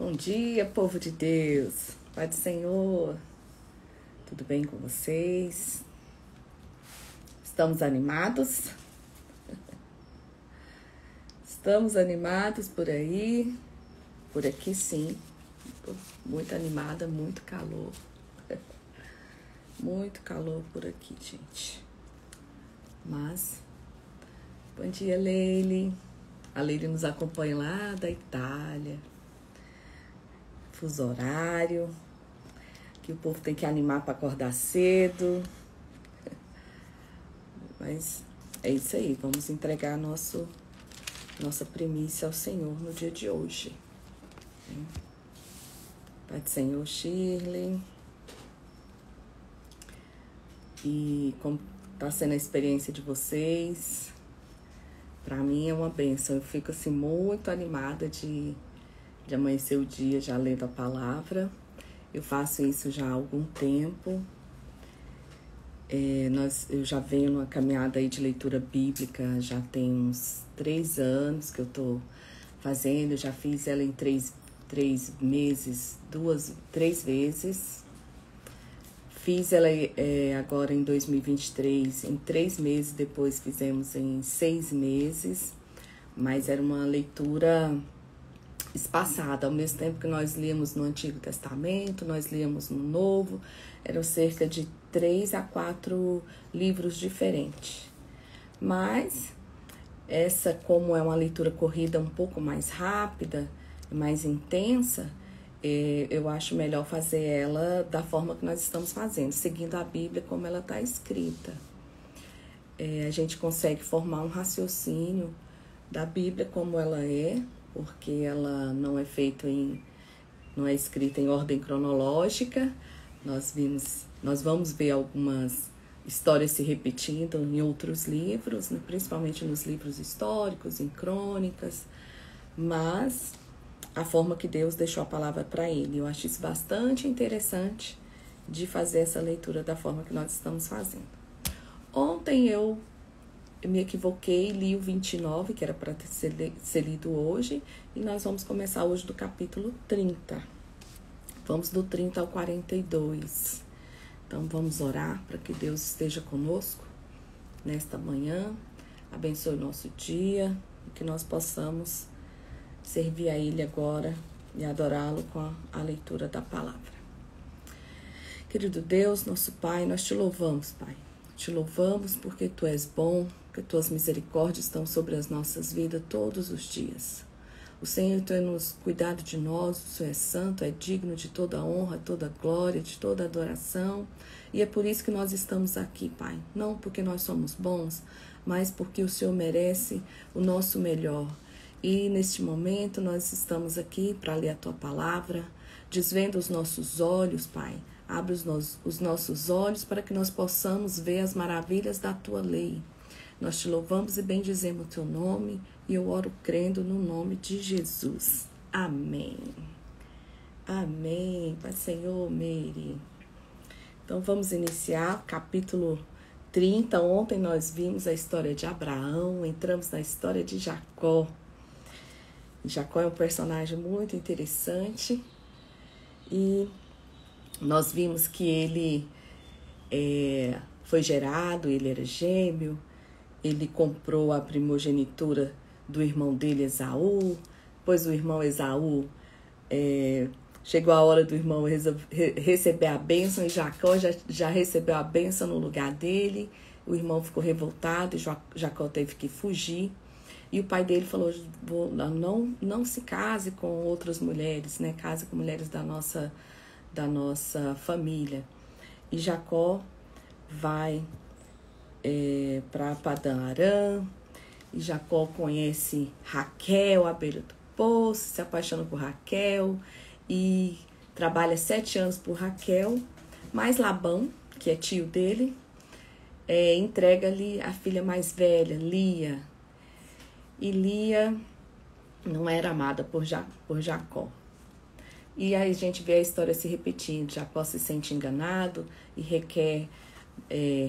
Bom dia, povo de Deus. Pai do Senhor. Tudo bem com vocês? Estamos animados? Estamos animados por aí? Por aqui sim. Tô muito animada, muito calor. Muito calor por aqui, gente. Mas, bom dia, Leile. A Leile nos acompanha lá da Itália. Fuso horário. Que o povo tem que animar para acordar cedo. Mas é isso aí. Vamos entregar nossa primícia ao Senhor no dia de hoje. Pai do Senhor, Shirley. E como está sendo a experiência de vocês? Para mim é uma bênção. Eu fico assim muito animada de amanhecer o dia já lendo a palavra. Eu faço isso já há algum tempo. Eu já venho numa caminhada aí de leitura bíblica, já tem uns 3 anos que eu tô fazendo. Eu já fiz ela em 3 meses, 3 vezes. Fiz ela agora em 2023 em 3 meses, depois fizemos em 6 meses. Mas era uma leitura espaçada, ao mesmo tempo que nós líamos no Antigo Testamento, nós líamos no Novo, eram cerca de 3 a 4 livros diferentes. Mas essa, como é uma leitura corrida um pouco mais rápida, mais intensa, eu acho melhor fazer ela da forma que nós estamos fazendo, seguindo a Bíblia como ela está escrita. A gente consegue formar um raciocínio da Bíblia como ela é, porque ela não é escrita em ordem cronológica. Nós vamos ver algumas histórias se repetindo em outros livros, né? Principalmente nos livros históricos, em crônicas, mas a forma que Deus deixou a palavra para ele. Eu acho isso bastante interessante de fazer essa leitura da forma que nós estamos fazendo. Ontem eu me equivoquei, li o 29, que era para ser lido hoje, e nós vamos começar hoje do capítulo 30. Vamos do 30 ao 42. Então vamos orar para que Deus esteja conosco nesta manhã, abençoe o nosso dia, e que nós possamos servir a Ele agora e adorá-lo com a leitura da palavra. Querido Deus, nosso Pai, nós te louvamos, Pai. Te louvamos porque Tu és bom, porque Tuas misericórdias estão sobre as nossas vidas todos os dias. O Senhor tem nos cuidado de nós, o Senhor é santo, é digno de toda honra, toda glória, de toda adoração. E é por isso que nós estamos aqui, Pai. Não porque nós somos bons, mas porque o Senhor merece o nosso melhor. E neste momento nós estamos aqui para ler a Tua palavra, desvenda os nossos olhos, Pai. Abre os nossos olhos para que nós possamos ver as maravilhas da Tua lei. Nós te louvamos e bendizemos o Teu nome e eu oro crendo no nome de Jesus. Amém. Amém. Pai Senhor, Meire. Então vamos iniciar o capítulo 30. Ontem nós vimos a história de Abraão, entramos na história de Jacó. Jacó é um personagem muito interessante e nós vimos que ele foi gerado, ele era gêmeo, ele comprou a primogenitura do irmão dele, Esaú, depois o irmão Esaú, chegou a hora do irmão receber a bênção e Jacó já recebeu a bênção no lugar dele, o irmão ficou revoltado e Jacó teve que fugir. E o pai dele falou, não se case com outras mulheres, né? Case com mulheres da nossa família. E Jacó vai para Padã Arã, e Jacó conhece Raquel à beira do poço, se apaixona por Raquel e trabalha 7 anos por Raquel, mas Labão, que é tio dele, entrega-lhe a filha mais velha, Lia. E Lia não era amada por Jacó. E aí a gente vê a história se repetindo. Jacó se sente enganado e requer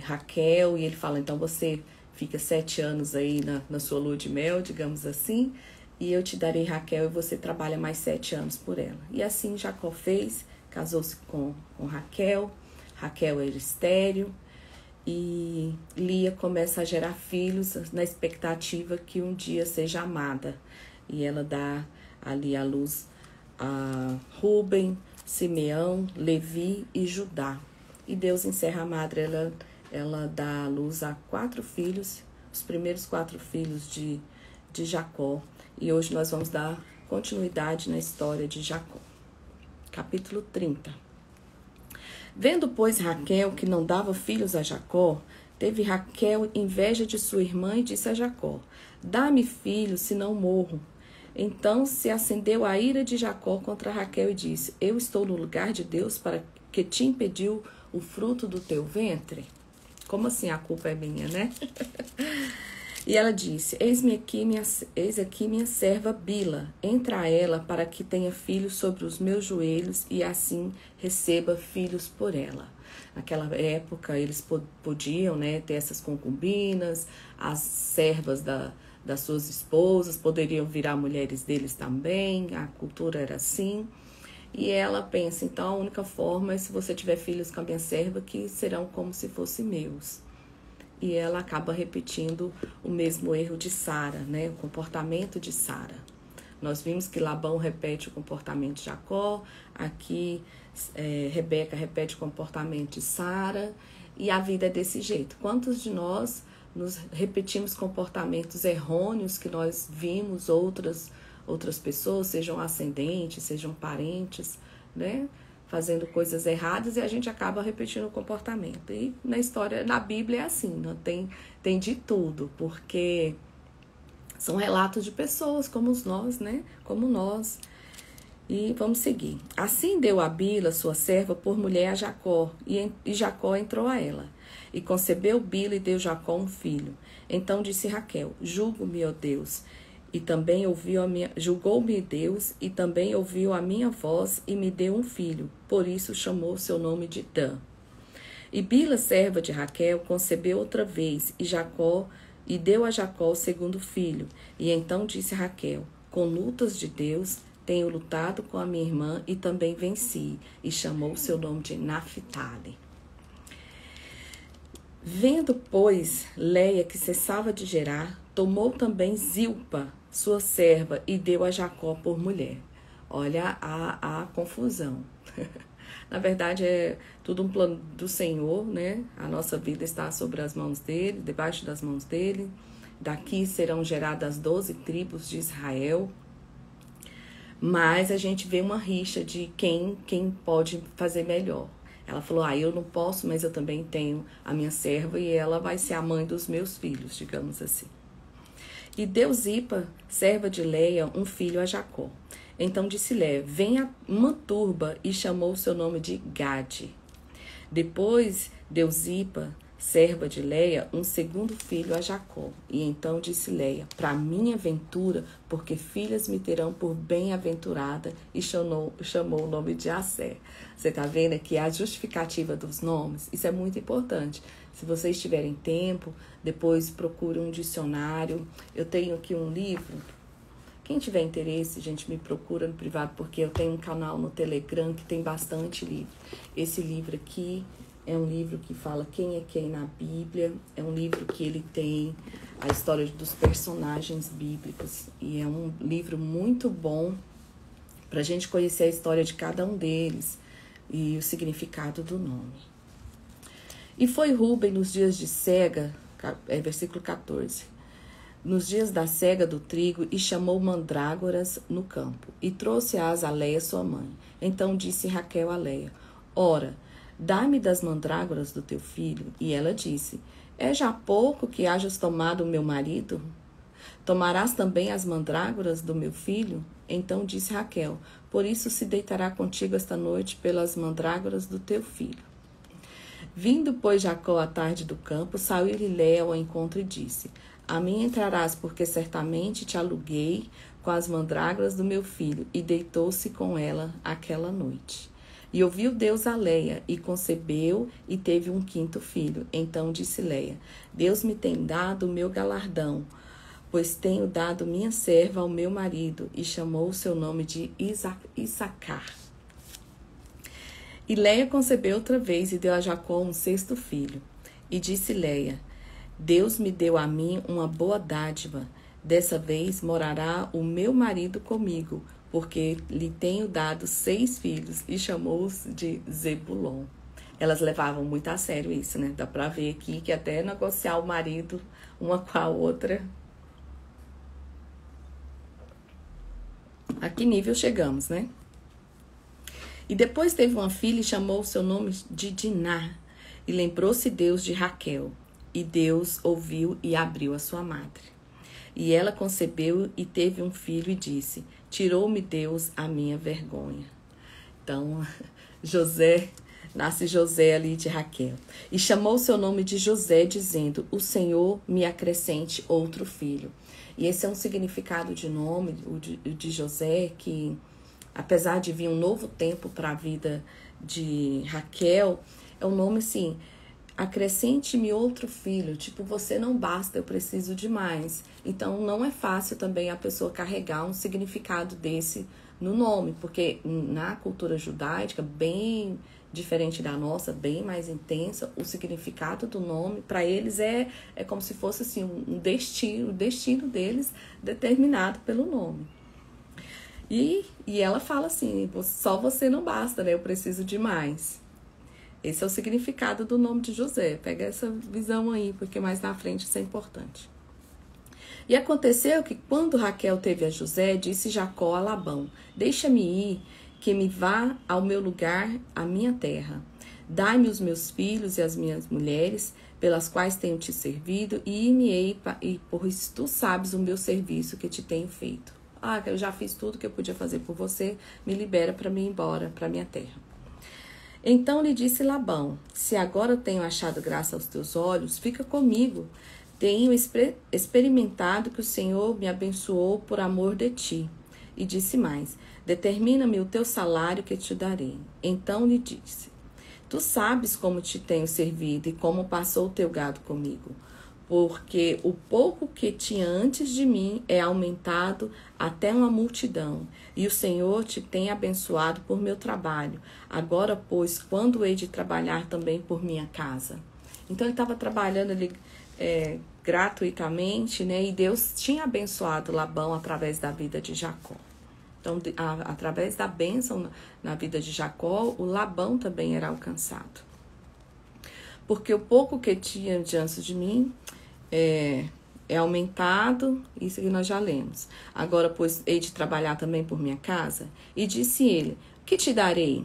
Raquel. E ele fala, então você fica 7 anos aí na sua lua de mel, digamos assim. e eu te darei Raquel e você trabalha mais 7 anos por ela. E assim Jacó fez, casou-se com Raquel. Raquel era estéril e Lia começa a gerar filhos na expectativa que um dia seja amada. E ela dá ali à luz a Rúben, Simeão, Levi e Judá. E Deus encerra a madre, ela dá à luz a 4 filhos, os primeiros 4 filhos de Jacó. E hoje nós vamos dar continuidade na história de Jacó. Capítulo 30. Vendo, pois, Raquel que não dava filhos a Jacó, teve Raquel inveja de sua irmã e disse a Jacó: dá-me filho, senão morro. Então se acendeu a ira de Jacó contra Raquel e disse: eu estou no lugar de Deus para que te impediu o fruto do teu ventre? Como assim a culpa é minha, né? E ela disse: eis aqui minha serva Bila, entra a ela para que tenha filhos sobre os meus joelhos e assim receba filhos por ela. Naquela época eles podiam, né, ter essas concubinas, as servas das suas esposas poderiam virar mulheres deles também, a cultura era assim. E ela pensa, então a única forma é se você tiver filhos com a minha serva, que serão como se fossem meus. E ela acaba repetindo o mesmo erro de Sara, né? O comportamento de Sara. Nós vimos que Labão repete o comportamento de Jacó, aqui Rebeca repete o comportamento de Sara, e a vida é desse jeito. Quantos de nós nos repetimos comportamentos errôneos que nós vimos outras pessoas, sejam ascendentes, sejam parentes, né, fazendo coisas erradas, e a gente acaba repetindo o comportamento. E na história, na Bíblia é assim, não tem de tudo, porque são relatos de pessoas como nós, né? Como nós. E vamos seguir. Assim deu a Bila, sua serva, por mulher a Jacó, e Jacó entrou a ela. E concebeu Bila e deu Jacó um filho. Então disse Raquel: julgo-me, ó Deus, e também julgou-me Deus, e também ouviu a minha voz, e me deu um filho. Por isso chamou seu nome de Dan. E Bila, serva de Raquel, concebeu outra vez, e deu a Jacó o segundo filho. E então disse Raquel: com lutas de Deus, tenho lutado com a minha irmã e também venci. E chamou seu nome de Naphtali. Vendo, pois, Leia que cessava de gerar, tomou também Zilpa, sua serva, e deu a Jacó por mulher. Olha a confusão. Na verdade, é tudo um plano do Senhor, né? A nossa vida está sobre as mãos dele, debaixo das mãos dele. Daqui serão geradas 12 tribos de Israel. Mas a gente vê uma rixa de quem pode fazer melhor. Ela falou: eu não posso, mas eu também tenho a minha serva e ela vai ser a mãe dos meus filhos, digamos assim. E deu Zilpa, serva de Leia, um filho a Jacó. Então disse Leia: venha uma turba, e chamou seu nome de Gade. Depois deu Zilpa, serva de Leia, um segundo filho a Jacó. E então disse Leia: para minha ventura, porque filhas me terão por bem-aventurada, e chamou o nome de Asser. Você está vendo aqui a justificativa dos nomes? Isso é muito importante. Se vocês tiverem tempo, depois procure um dicionário. Eu tenho aqui um livro. Quem tiver interesse, gente, me procura no privado, porque eu tenho um canal no Telegram que tem bastante livro. Esse livro aqui é um livro que fala quem é quem na Bíblia. É um livro que ele tem a história dos personagens bíblicos. E é um livro muito bom para a gente conhecer a história de cada um deles e o significado do nome. E foi Rúben nos dias de cega, versículo 14, nos dias da cega do trigo, e chamou mandrágoras no campo, e trouxe-as a Leia sua mãe. Então disse Raquel a Leia: ora, dá-me das mandrágoras do teu filho. E ela disse: é já pouco que hajas tomado o meu marido? Tomarás também as mandrágoras do meu filho? Então disse Raquel: por isso se deitará contigo esta noite pelas mandrágoras do teu filho. Vindo, pois, Jacó à tarde do campo, saiu-lhe Leia ao encontro e disse: a mim entrarás, porque certamente te aluguei com as mandrágoras do meu filho. E deitou-se com ela aquela noite. E ouviu Deus a Leia, e concebeu, e teve um quinto filho. Então disse Leia: Deus me tem dado o meu galardão, pois tenho dado minha serva ao meu marido, e chamou o seu nome de Issacar. E Leia concebeu outra vez e deu a Jacó um sexto filho. E disse Leia: Deus me deu a mim uma boa dádiva. Dessa vez morará o meu marido comigo, porque lhe tenho dado 6 filhos, e chamou-os de Zebulon. Elas levavam muito a sério isso, né? Dá pra ver aqui que até negociar o marido uma com a outra. A que nível chegamos, né? E depois teve uma filha e chamou o seu nome de Diná. E lembrou-se Deus de Raquel. E Deus ouviu e abriu a sua madre. E ela concebeu e teve um filho e disse: tirou-me Deus a minha vergonha. Então, nasce José ali de Raquel. E chamou o seu nome de José, dizendo: o Senhor me acrescente outro filho. E esse é um significado de nome, o de José, que apesar de vir um novo tempo para a vida de Raquel, é um nome assim: acrescente-me outro filho, tipo, você não basta, eu preciso de mais. Então, não é fácil também a pessoa carregar um significado desse no nome, porque na cultura judaica, bem diferente da nossa, bem mais intensa, o significado do nome, para eles é como se fosse assim, um destino, o destino deles determinado pelo nome. E ela fala assim: só você não basta, né? Eu preciso de mais. Esse é o significado do nome de José. Pega essa visão aí, porque mais na frente isso é importante. E aconteceu que quando Raquel teve a José, disse Jacó a Labão: deixa-me ir, que me vá ao meu lugar, à minha terra. Dai-me os meus filhos e as minhas mulheres, pelas quais tenho te servido, e ir-me-ei, pois tu sabes o meu serviço que te tenho feito. Eu já fiz tudo que eu podia fazer por você, me libera para mim ir embora, para minha terra. Então lhe disse Labão: se agora tenho achado graça aos teus olhos, fica comigo. Tenho experimentado que o Senhor me abençoou por amor de ti. E disse mais: determina-me o teu salário que te darei. Então lhe disse: tu sabes como te tenho servido e como passou o teu gado comigo. Porque o pouco que tinha antes de mim é aumentado até uma multidão, e o Senhor te tem abençoado por meu trabalho. Agora, pois, quando hei de trabalhar também por minha casa? Então, ele estava trabalhando ali gratuitamente, né? E Deus tinha abençoado Labão através da vida de Jacó. Então, através da bênção na vida de Jacó, o Labão também era alcançado. Porque o pouco que tinha diante de mim é aumentado, isso que nós já lemos. Agora, pois, hei de trabalhar também por minha casa? E disse ele: que te darei?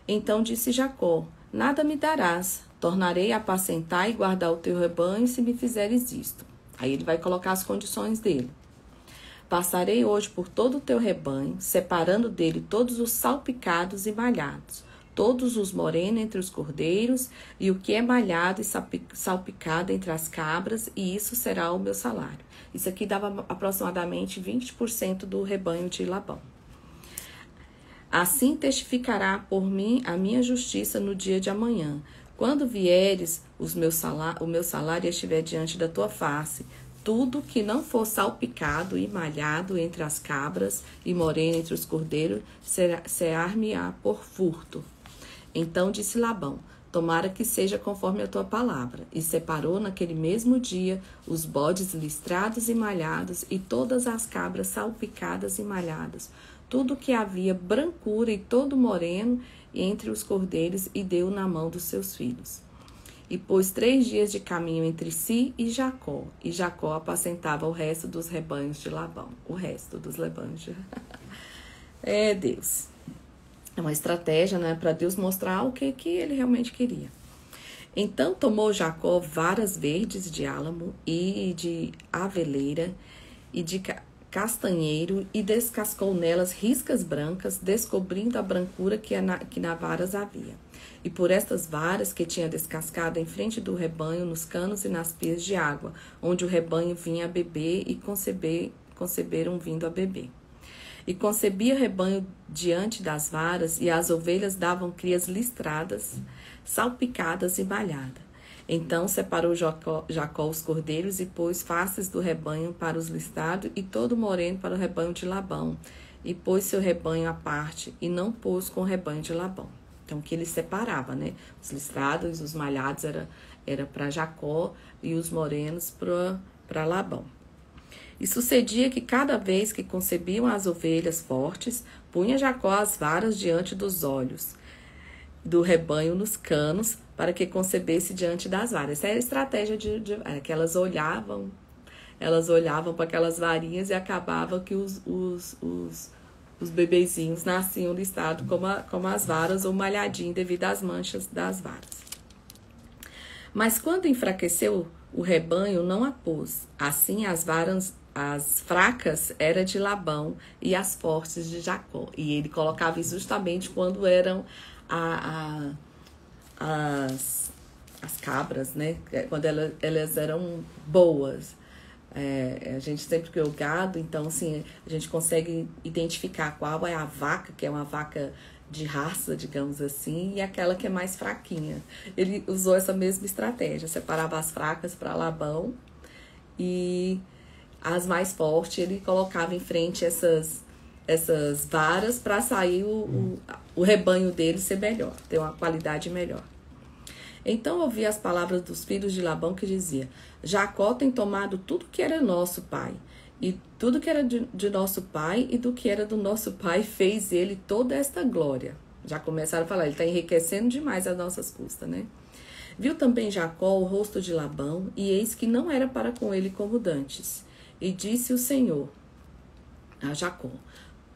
Então disse Jacó: nada me darás, tornarei a apacentar e guardar o teu rebanho se me fizeres isto. Aí ele vai colocar as condições dele. Passarei hoje por todo o teu rebanho, separando dele todos os salpicados e malhados, todos os morenos entre os cordeiros, e o que é malhado e salpicado entre as cabras, e isso será o meu salário. Isso aqui dava aproximadamente 20% do rebanho de Labão. Assim testificará por mim a minha justiça no dia de amanhã. Quando vieres o meu salário estiver diante da tua face, tudo que não for salpicado e malhado entre as cabras e moreno entre os cordeiros, ser-me-á por furto. Então disse Labão: tomara que seja conforme a tua palavra. E separou naquele mesmo dia os bodes listrados e malhados e todas as cabras salpicadas e malhadas, tudo que havia brancura e todo moreno entre os cordeiros, e deu na mão dos seus filhos. E pôs 3 dias de caminho entre si e Jacó apacentava o resto dos rebanhos de Labão. O resto dos rebanhos. É Deus. É uma estratégia, né, para Deus mostrar o que ele realmente queria. Então tomou Jacó varas verdes de álamo e de aveleira e de castanheiro e descascou nelas riscas brancas, descobrindo a brancura que na varas havia. E por estas varas que tinha descascado em frente do rebanho, nos canos e nas pias de água, onde o rebanho vinha a beber, e conceberam vindo a beber. E concebia o rebanho diante das varas, e as ovelhas davam crias listradas, salpicadas e malhadas. Então separou Jacó os cordeiros e pôs faces do rebanho para os listrados e todo o moreno para o rebanho de Labão. E pôs seu rebanho à parte e não pôs com o rebanho de Labão. Então, que ele separava, né? Os listrados, os malhados era para Jacó e os morenos para Labão. E sucedia que cada vez que concebiam as ovelhas fortes, punha Jacó as varas diante dos olhos do rebanho nos canos, para que concebesse diante das varas. Essa era a estratégia que elas olhavam para aquelas varinhas e acabava que os bebezinhos nasciam listados como as varas ou malhadinhos devido às manchas das varas. Mas quando enfraqueceu o rebanho, não a pôs. Assim as fracas eram de Labão e as fortes de Jacó. E ele colocava isso justamente quando eram as cabras, né? Quando elas eram boas. A gente sempre criou gado, então assim, a gente consegue identificar qual é a vaca, que é uma vaca de raça, digamos assim, e aquela que é mais fraquinha. Ele usou essa mesma estratégia, separava as fracas para Labão e as mais fortes ele colocava em frente essas varas para sair o rebanho dele ser melhor, ter uma qualidade melhor. Então ouvi as palavras dos filhos de Labão que dizia: Jacó tem tomado tudo que era nosso pai, e tudo que era de nosso pai e do que era do nosso pai fez ele toda esta glória. Já começaram a falar, ele está enriquecendo demais às nossas custas, né? Viu também Jacó o rosto de Labão, e eis que não era para com ele como dantes. E disse o Senhor a Jacó: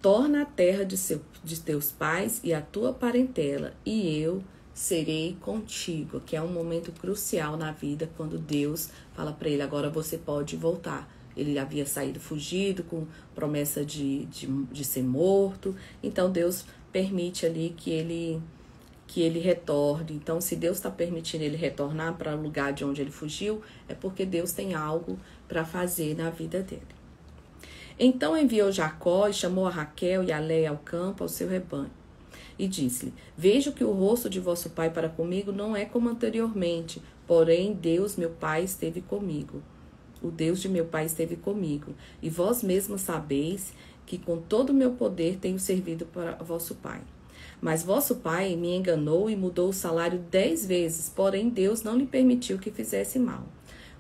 torna a terra de teus pais e a tua parentela, e eu serei contigo. Que é um momento crucial na vida, quando Deus fala para ele: agora você pode voltar. Ele havia saído fugido, com promessa de ser morto. Então Deus permite ali que ele retorne. Então, se Deus está permitindo ele retornar para o lugar de onde ele fugiu, é porque Deus tem algo para fazer na vida dele. Então enviou Jacó e chamou a Raquel e a Léia ao campo, ao seu rebanho. E disse-lhe: vejo que o rosto de vosso pai para comigo não é como anteriormente, porém Deus, meu pai, esteve comigo. O Deus de meu pai esteve comigo. E vós mesmos sabeis que com todo o meu poder tenho servido para vosso pai. Mas vosso pai me enganou e mudou o salário 10 vezes, porém Deus não lhe permitiu que fizesse mal.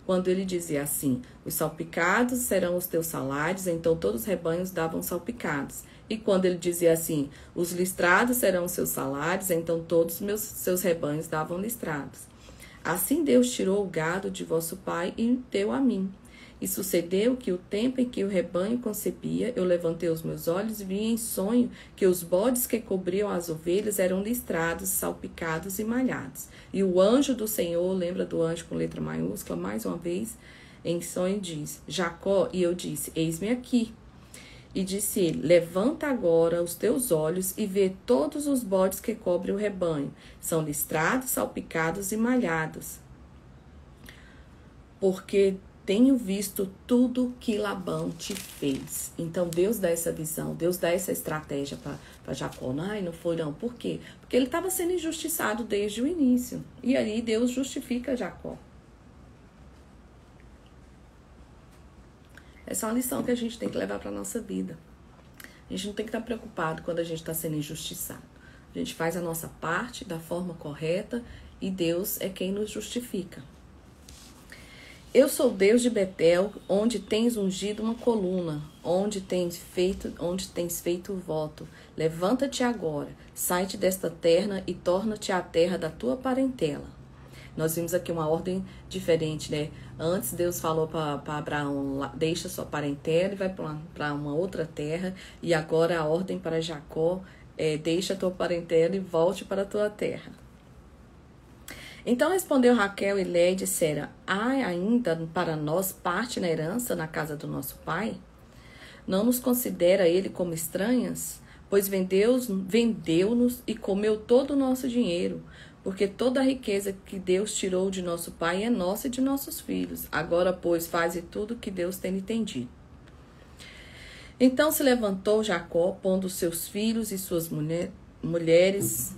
Quando ele dizia assim: os salpicados serão os teus salários, então todos os rebanhos davam salpicados. E quando ele dizia assim: os listrados serão os seus salários, então todos os seus rebanhos davam listrados. Assim Deus tirou o gado de vosso pai e deu a mim. E sucedeu que o tempo em que o rebanho concebia, eu levantei os meus olhos e vi em sonho que os bodes que cobriam as ovelhas eram listrados, salpicados e malhados. E o anjo do Senhor, lembra do anjo com letra maiúscula, mais uma vez, em sonho diz: Jacó, e eu disse: eis-me aqui. E disse ele: levanta agora os teus olhos e vê todos os bodes que cobrem o rebanho. São listrados, salpicados e malhados. Porque tenho visto tudo que Labão te fez. Então Deus dá essa visão, Deus dá essa estratégia para Jacó. Não foi não. Por quê? Porque ele estava sendo injustiçado desde o início. E aí Deus justifica Jacó. Essa é uma lição que a gente tem que levar para a nossa vida. A gente não tem que estar preocupado quando a gente está sendo injustiçado. A gente faz a nossa parte da forma correta e Deus é quem nos justifica. Eu sou Deus de Betel, onde tens ungido uma coluna, onde tens feito o voto. Levanta-te agora, sai-te desta terra e torna-te à terra da tua parentela. Nós vimos aqui uma ordem diferente, né? Antes Deus falou para Abraão: deixa sua parentela e vai para uma outra terra. E agora a ordem para Jacó é: deixa a tua parentela e volte para a tua terra. Então respondeu Raquel e Léia e disseram: há ainda para nós parte na herança na casa do nosso pai? Não nos considera ele como estranhas? Pois vendeu-nos e comeu todo o nosso dinheiro. Porque toda a riqueza que Deus tirou de nosso pai é nossa e de nossos filhos. Agora, pois, faze tudo o que Deus tem entendido. Então se levantou Jacó, pondo seus filhos e suas mulheres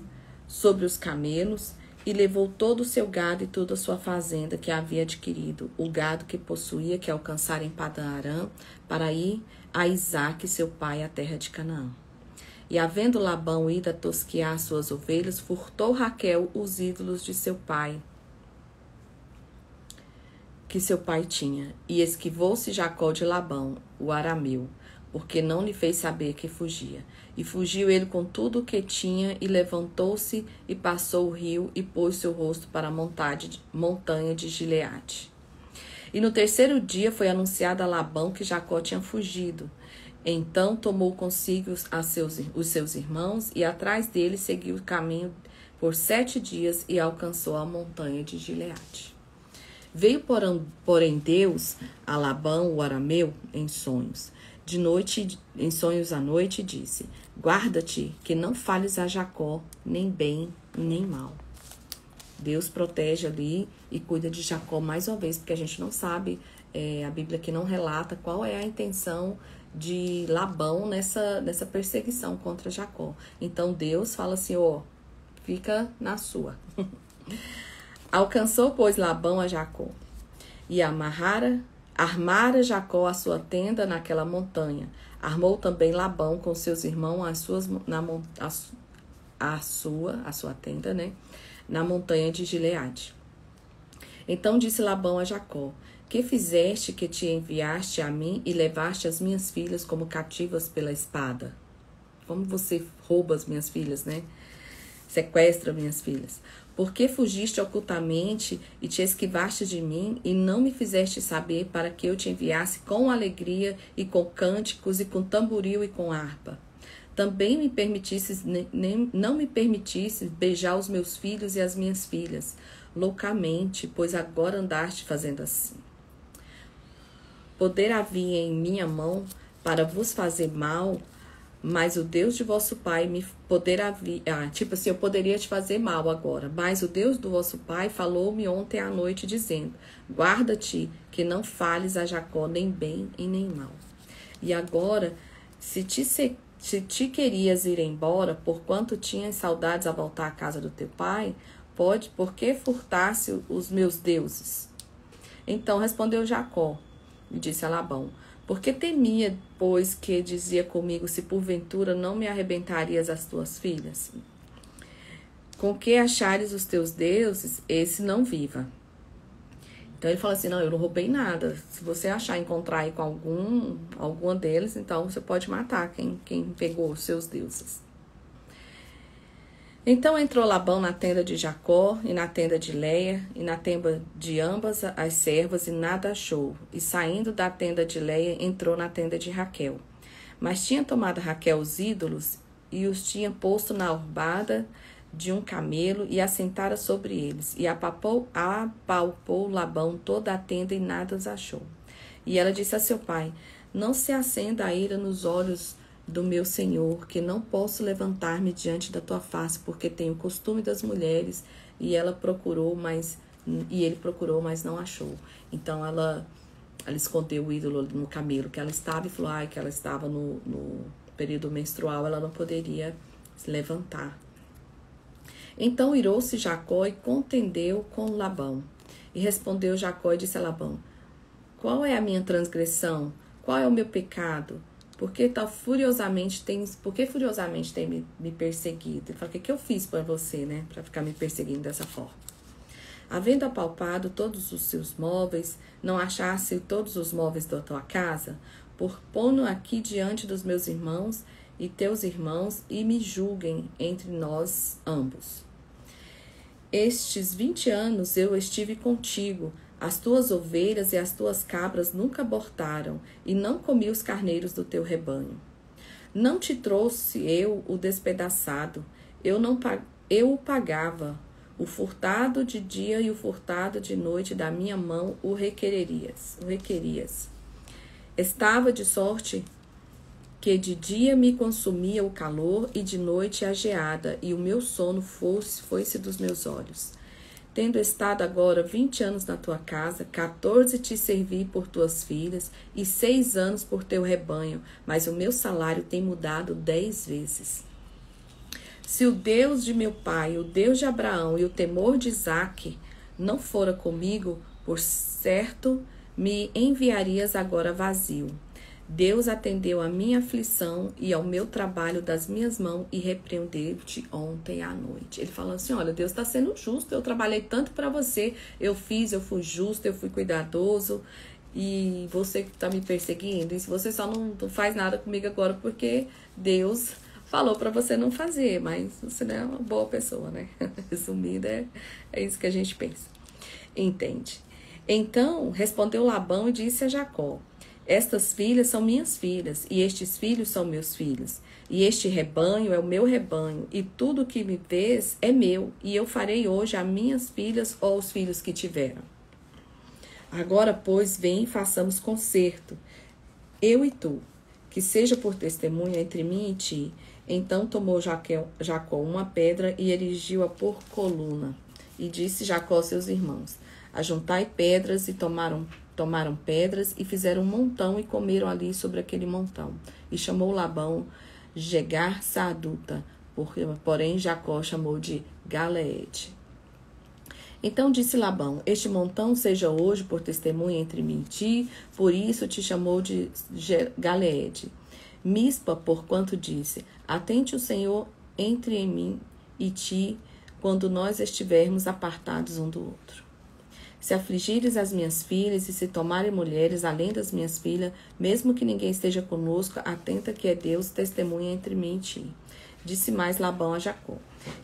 sobre os camelos, e levou todo o seu gado e toda a sua fazenda que havia adquirido, o gado que possuía, que alcançara em Padã-Arã, para ir a Isaque, seu pai, à terra de Canaã. E havendo Labão ido a tosquear suas ovelhas, furtou Raquel os ídolos de seu pai, que seu pai tinha, e esquivou-se Jacó de Labão, o arameu, porque não lhe fez saber que fugia. E fugiu ele com tudo o que tinha, e levantou-se e passou o rio, e pôs seu rosto para a montanha de Gileade. E no terceiro dia foi anunciado a Labão que Jacó tinha fugido. Então tomou consigo os seus irmãos, e atrás dele seguiu o caminho por 7 dias, e alcançou a montanha de Gileade. Veio, porém, Deus a Labão, o arameu, em sonhos. De noite, em sonhos à noite, disse: guarda-te, que não fales a Jacó, nem bem, nem mal. Deus protege ali e cuida de Jacó mais uma vez, porque a gente não sabe, a Bíblia aqui não relata qual é a intenção de Labão nessa perseguição contra Jacó. Então Deus fala assim, fica na sua. Alcançou, pois, Labão a Jacó, e armara Jacó a sua tenda naquela montanha. Armou também Labão com seus irmãos a sua tenda, né, na montanha de Gileade. Então disse Labão a Jacó: que fizeste que te enviaste a mim e levaste as minhas filhas como cativas pela espada? Como você rouba as minhas filhas, né? Sequestra minhas filhas. Por que fugiste ocultamente e te esquivaste de mim e não me fizeste saber para que eu te enviasse com alegria e com cânticos e com tamboril e com harpa? Também não me permitisses beijar os meus filhos e as minhas filhas, loucamente, pois agora andaste fazendo assim. Poder havia em minha mão para vos fazer mal, mas o Deus de vosso pai me poderá... eu poderia te fazer mal agora, mas o Deus do vosso pai falou-me ontem à noite, dizendo: guarda-te, que não fales a Jacó nem bem e nem mal. E agora, se te querias ir embora, porquanto tinhas saudades a voltar à casa do teu pai, por que furtasse os meus deuses? Então respondeu Jacó e disse a Labão: porque temia, pois, que dizia comigo: se porventura não me arrebentarias as tuas filhas? Com que achares os teus deuses, esse não viva. Então ele fala assim: não, eu não roubei nada. Se você encontrar aí com alguma deles, então você pode matar quem pegou os seus deuses. Então entrou Labão na tenda de Jacó, e na tenda de Leia, e na tenda de ambas as servas, e nada achou. E saindo da tenda de Leia, entrou na tenda de Raquel. Mas tinha tomado Raquel os ídolos, e os tinha posto na orbada de um camelo, e assentara sobre eles. E apalpou Labão toda a tenda, e nada os achou. E ela disse a seu pai: não se acenda a ira nos olhos do meu senhor, que não posso levantar-me diante da tua face, porque tenho o costume das mulheres. E ele procurou, mas não achou. Então ela escondeu o ídolo no camelo que ela estava, e falou que ela estava no período menstrual, ela não poderia se levantar. Então irou-se Jacó e contendeu com Labão. E respondeu Jacó e disse a Labão: qual é a minha transgressão? Qual é o meu pecado? Por que furiosamente tem me perseguido? Ele fala: o que eu fiz para você, né? Para ficar me perseguindo dessa forma. Havendo apalpado todos os seus móveis, não achasse todos os móveis da tua casa? Põe-no aqui diante dos meus irmãos e teus irmãos, e me julguem entre nós ambos. Estes 20 anos eu estive contigo. As tuas ovelhas e as tuas cabras nunca abortaram, e não comi os carneiros do teu rebanho. Não te trouxe eu o despedaçado, eu o pagava. O furtado de dia e o furtado de noite da minha mão o requerias. Estava de sorte que de dia me consumia o calor, e de noite a geada, e o meu sono foi-se dos meus olhos. Tendo estado agora 20 anos na tua casa, 14 te servi por tuas filhas, e 6 anos por teu rebanho, mas o meu salário tem mudado 10 vezes. Se o Deus de meu pai, o Deus de Abraão e o temor de Isaque não fora comigo, por certo me enviarias agora vazio. Deus atendeu à minha aflição e ao meu trabalho das minhas mãos e repreendeu-te ontem à noite. Ele falou assim, olha, Deus está sendo justo, eu trabalhei tanto para você, eu fui justo, eu fui cuidadoso, e você que está me perseguindo, e se você só não faz nada comigo agora porque Deus falou para você não fazer, mas você não é uma boa pessoa, né? Resumindo, é isso que a gente pensa. Entende? Então, respondeu Labão e disse a Jacó, estas filhas são minhas filhas, e estes filhos são meus filhos, e este rebanho é o meu rebanho, e tudo que me vês é meu, e eu farei hoje a minhas filhas ou aos filhos que tiveram. Agora, pois, vem e façamos concerto, eu e tu, que seja por testemunha entre mim e ti. Então tomou Jacó uma pedra e erigiu-a por coluna. E disse Jacó aos seus irmãos, ajuntai pedras, e tomaram pedras, e fizeram um montão, e comeram ali sobre aquele montão. E chamou Labão Jegar Saaduta, porém Jacó chamou de Galeede. Então disse Labão, este montão seja hoje por testemunha entre mim e ti, por isso te chamou de Galeede. Mispa, porquanto disse, atente o Senhor entre em mim e ti, quando nós estivermos apartados um do outro. Se afligires as minhas filhas e se tomarem mulheres além das minhas filhas, mesmo que ninguém esteja conosco, atenta que é Deus testemunha entre mim e ti. Disse mais Labão a Jacó,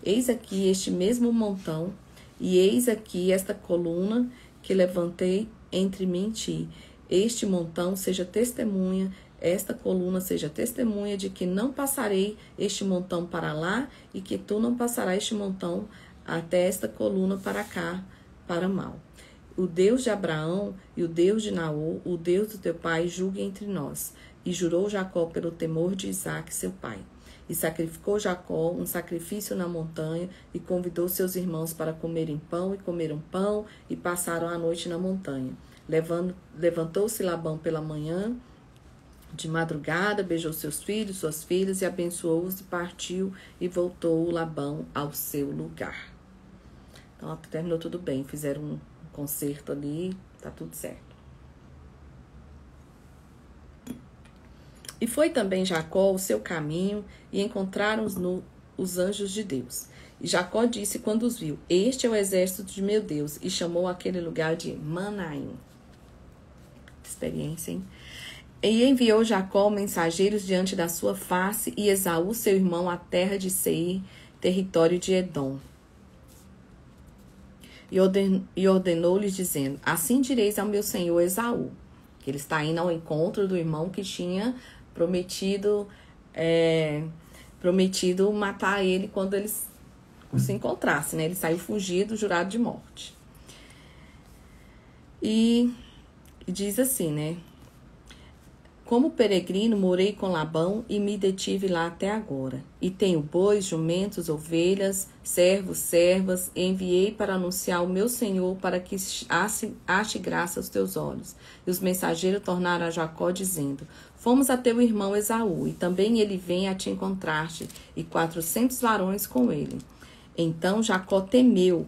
eis aqui este mesmo montão, e eis aqui esta coluna que levantei entre mim e ti. Este montão seja testemunha, esta coluna seja testemunha de que não passarei este montão para lá, e que tu não passarás este montão até esta coluna para cá, para mal. O Deus de Abraão e o Deus de Naor, o Deus do teu pai, julgue entre nós. E jurou Jacó pelo temor de Isaque, seu pai. E sacrificou Jacó um sacrifício na montanha, e convidou seus irmãos para comerem pão, e comeram pão, e passaram a noite na montanha. Levantou-se Labão pela manhã, de madrugada, beijou seus filhos, suas filhas, e abençoou-os, e partiu, e voltou Labão ao seu lugar. Então, terminou tudo bem, fizeram um concerto ali, tá tudo certo. E foi também Jacó o seu caminho, e encontraram-no os anjos de Deus. E Jacó disse quando os viu, este é o exército de meu Deus, e chamou aquele lugar de Manaim. Experiência, hein? E enviou Jacó mensageiros diante da sua face, e Esaú, seu irmão, à terra de Seir, território de Edom. E ordenou-lhes, dizendo, assim direis ao meu senhor Esaú, que ele está indo ao encontro do irmão que tinha prometido matar ele quando eles se encontrassem, né? Ele saiu fugido, jurado de morte. E diz assim, né? Como peregrino, morei com Labão e me detive lá até agora. E tenho bois, jumentos, ovelhas, servos, servas, e enviei para anunciar o meu senhor para que ache graça aos teus olhos. E os mensageiros tornaram a Jacó, dizendo, fomos a teu irmão Esaú, e também ele vem a te encontrar-te, e 400 varões com ele. Então Jacó temeu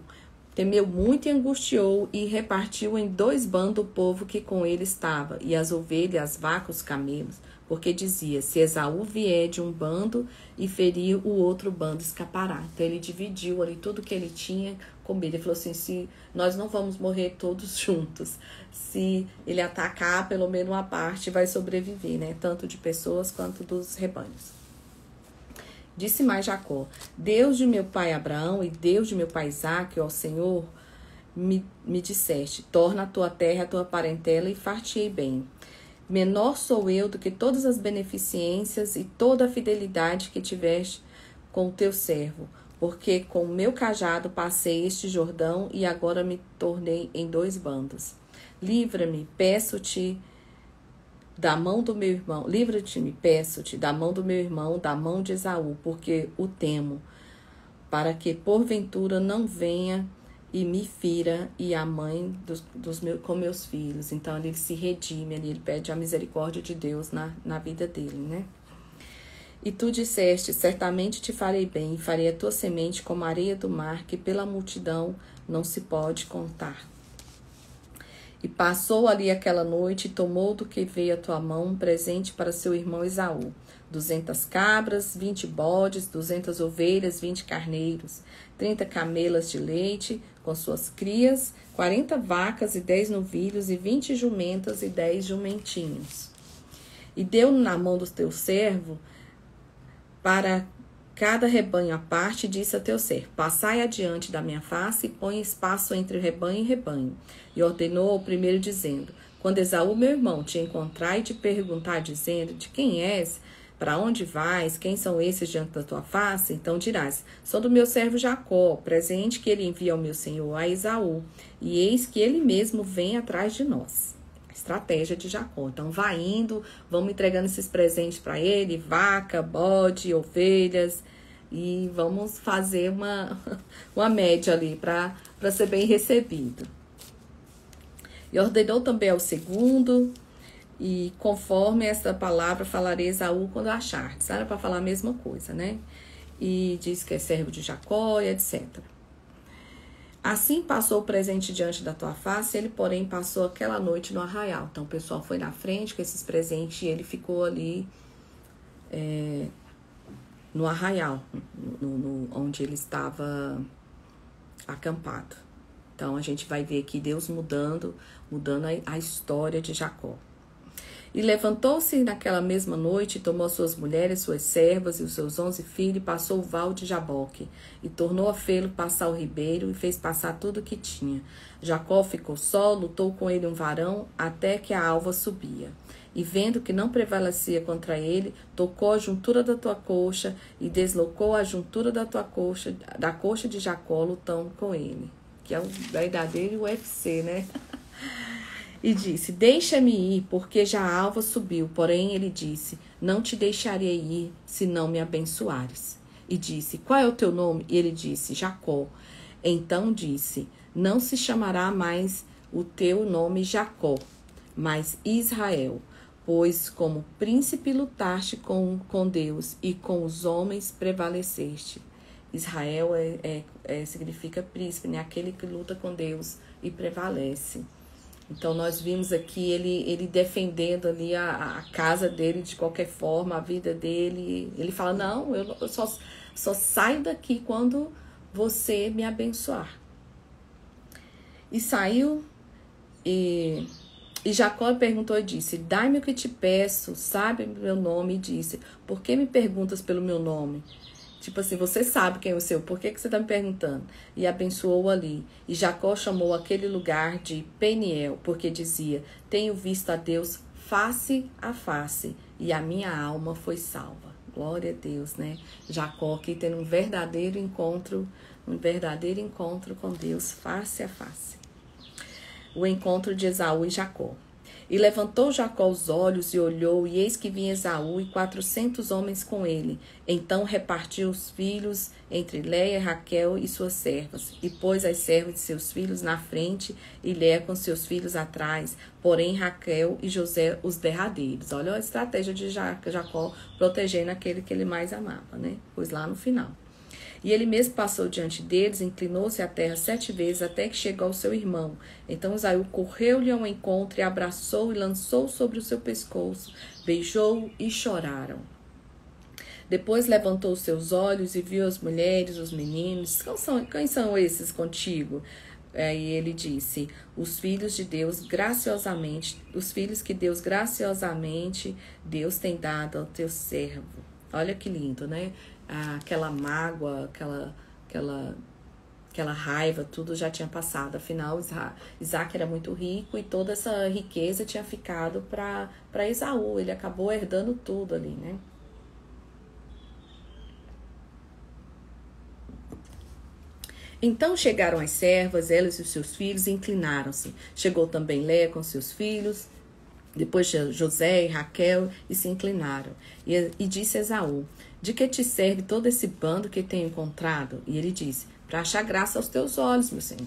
muito e angustiou, e repartiu em 2 bandos o povo que com ele estava, e as ovelhas, as vacas, os camelos, porque dizia, se Esaú vier de um bando e ferir, o outro bando escapará. Então ele dividiu ali tudo que ele tinha comido. Ele falou assim, se nós não vamos morrer todos juntos, se ele atacar, pelo menos uma parte vai sobreviver, né? Tanto de pessoas quanto dos rebanhos. Disse mais Jacó, Deus de meu pai Abraão e Deus de meu pai Isaque, ó Senhor, me disseste, torna a tua terra a tua parentela e far-te-ei bem. Menor sou eu do que todas as beneficências e toda a fidelidade que tiveste com o teu servo, porque com o meu cajado passei este Jordão e agora me tornei em 2 bandos. Livra-me, peço-te, da mão do meu irmão, livra-te-me, peço-te, da mão do meu irmão, da mão de Esaú, porque o temo, para que porventura não venha e me fira e a mãe com meus filhos. Então ele se redime, ele pede a misericórdia de Deus na vida dele, né? E tu disseste, certamente te farei bem, e farei a tua semente como a areia do mar, que pela multidão não se pode contar. E passou ali aquela noite, e tomou do que veio a tua mão um presente para seu irmão Esaú. 200 cabras, 20 bodes, 200 ovelhas, 20 carneiros, 30 camelas de leite com suas crias, 40 vacas e 10 novilhos, e 20 jumentas e 10 jumentinhos. E deu na mão do teu servo para cada rebanho à parte, disse a teu servo: passai adiante da minha face e põe espaço entre rebanho e rebanho. E ordenou ao primeiro, dizendo: quando Esaú, meu irmão, te encontrar e te perguntar, dizendo: de quem és? Para onde vais? Quem são esses diante da tua face? Então dirás: sou do meu servo Jacó, presente que ele envia ao meu senhor a Esaú, e eis que ele mesmo vem atrás de nós. Estratégia de Jacó. Então vai indo, vamos entregando esses presentes para ele, vaca, bode, ovelhas, e vamos fazer uma média ali para ser bem recebido. E ordenou também ao segundo, e conforme esta palavra falarei Esaú quando achardes. Era para falar a mesma coisa, né? E diz que é servo de Jacó e etc. Assim passou o presente diante da tua face, ele, porém, passou aquela noite no arraial. Então, o pessoal foi na frente com esses presentes e ele ficou ali no arraial, onde ele estava acampado. Então, a gente vai ver aqui Deus mudando a história de Jacó. E levantou-se naquela mesma noite, e tomou suas mulheres, suas servas e os seus 11 filhos, e passou o val de Jaboque, e tornou a fê-lo passar o ribeiro, e fez passar tudo o que tinha. Jacó ficou só, lutou com ele um varão, até que a alva subia. E vendo que não prevalecia contra ele, tocou a juntura da tua coxa, e deslocou a juntura da tua coxa, da coxa de Jacó, lutando com ele. Que é o verdadeiro UFC, né? E disse: deixa-me ir, porque já a alva subiu. Porém ele disse: não te deixarei ir, se não me abençoares. E disse: qual é o teu nome? E ele disse: Jacó. Então disse: não se chamará mais o teu nome Jacó, mas Israel, pois como príncipe lutaste com Deus, e com os homens prevaleceste. Israel significa príncipe, né? Aquele que luta com Deus e prevalece. Então, nós vimos aqui ele defendendo ali a casa dele de qualquer forma, a vida dele. Ele fala: não, eu só saio daqui quando você me abençoar. E saiu, e Jacó perguntou e disse: dai-me o que te peço, sabe meu nome? E disse: por que me perguntas pelo meu nome? Tipo assim, você sabe quem é o seu, por que você está me perguntando? E abençoou ali. E Jacó chamou aquele lugar de Peniel, porque dizia: tenho visto a Deus face a face, e a minha alma foi salva. Glória a Deus, né? Jacó aqui tendo um verdadeiro encontro com Deus face a face. O encontro de Esaú e Jacó. E levantou Jacó os olhos e olhou, e eis que vinha Esaú e 400 homens com ele. Então repartiu os filhos entre Léia, Raquel e suas servas, e pôs as servas de seus filhos na frente, e Léia com seus filhos atrás, porém Raquel e José os derradeiros. Olha a estratégia de Jacó protegendo aquele que ele mais amava, né? Pois lá no final. E ele mesmo passou diante deles, inclinou-se à terra 7 vezes, até que chegou ao seu irmão. Então Esaú correu-lhe ao encontro, e abraçou e lançou sobre o seu pescoço, beijou-o e choraram. Depois levantou os seus olhos e viu as mulheres, os meninos. Quem são esses contigo? E ele disse: os filhos de Deus graciosamente, os filhos que Deus graciosamente Deus tem dado ao teu servo. Olha que lindo, né? Aquela mágoa, aquela raiva, tudo já tinha passado. Afinal, Isaac era muito rico, e toda essa riqueza tinha ficado para Esaú. Ele acabou herdando tudo ali, né? Então chegaram as servas, elas e os seus filhos, e inclinaram-se. Chegou também Léia com seus filhos, depois José e Raquel, e se inclinaram. E disse Esaú: de que te serve todo esse bando que tenho encontrado? E ele disse: para achar graça aos teus olhos, meu senhor.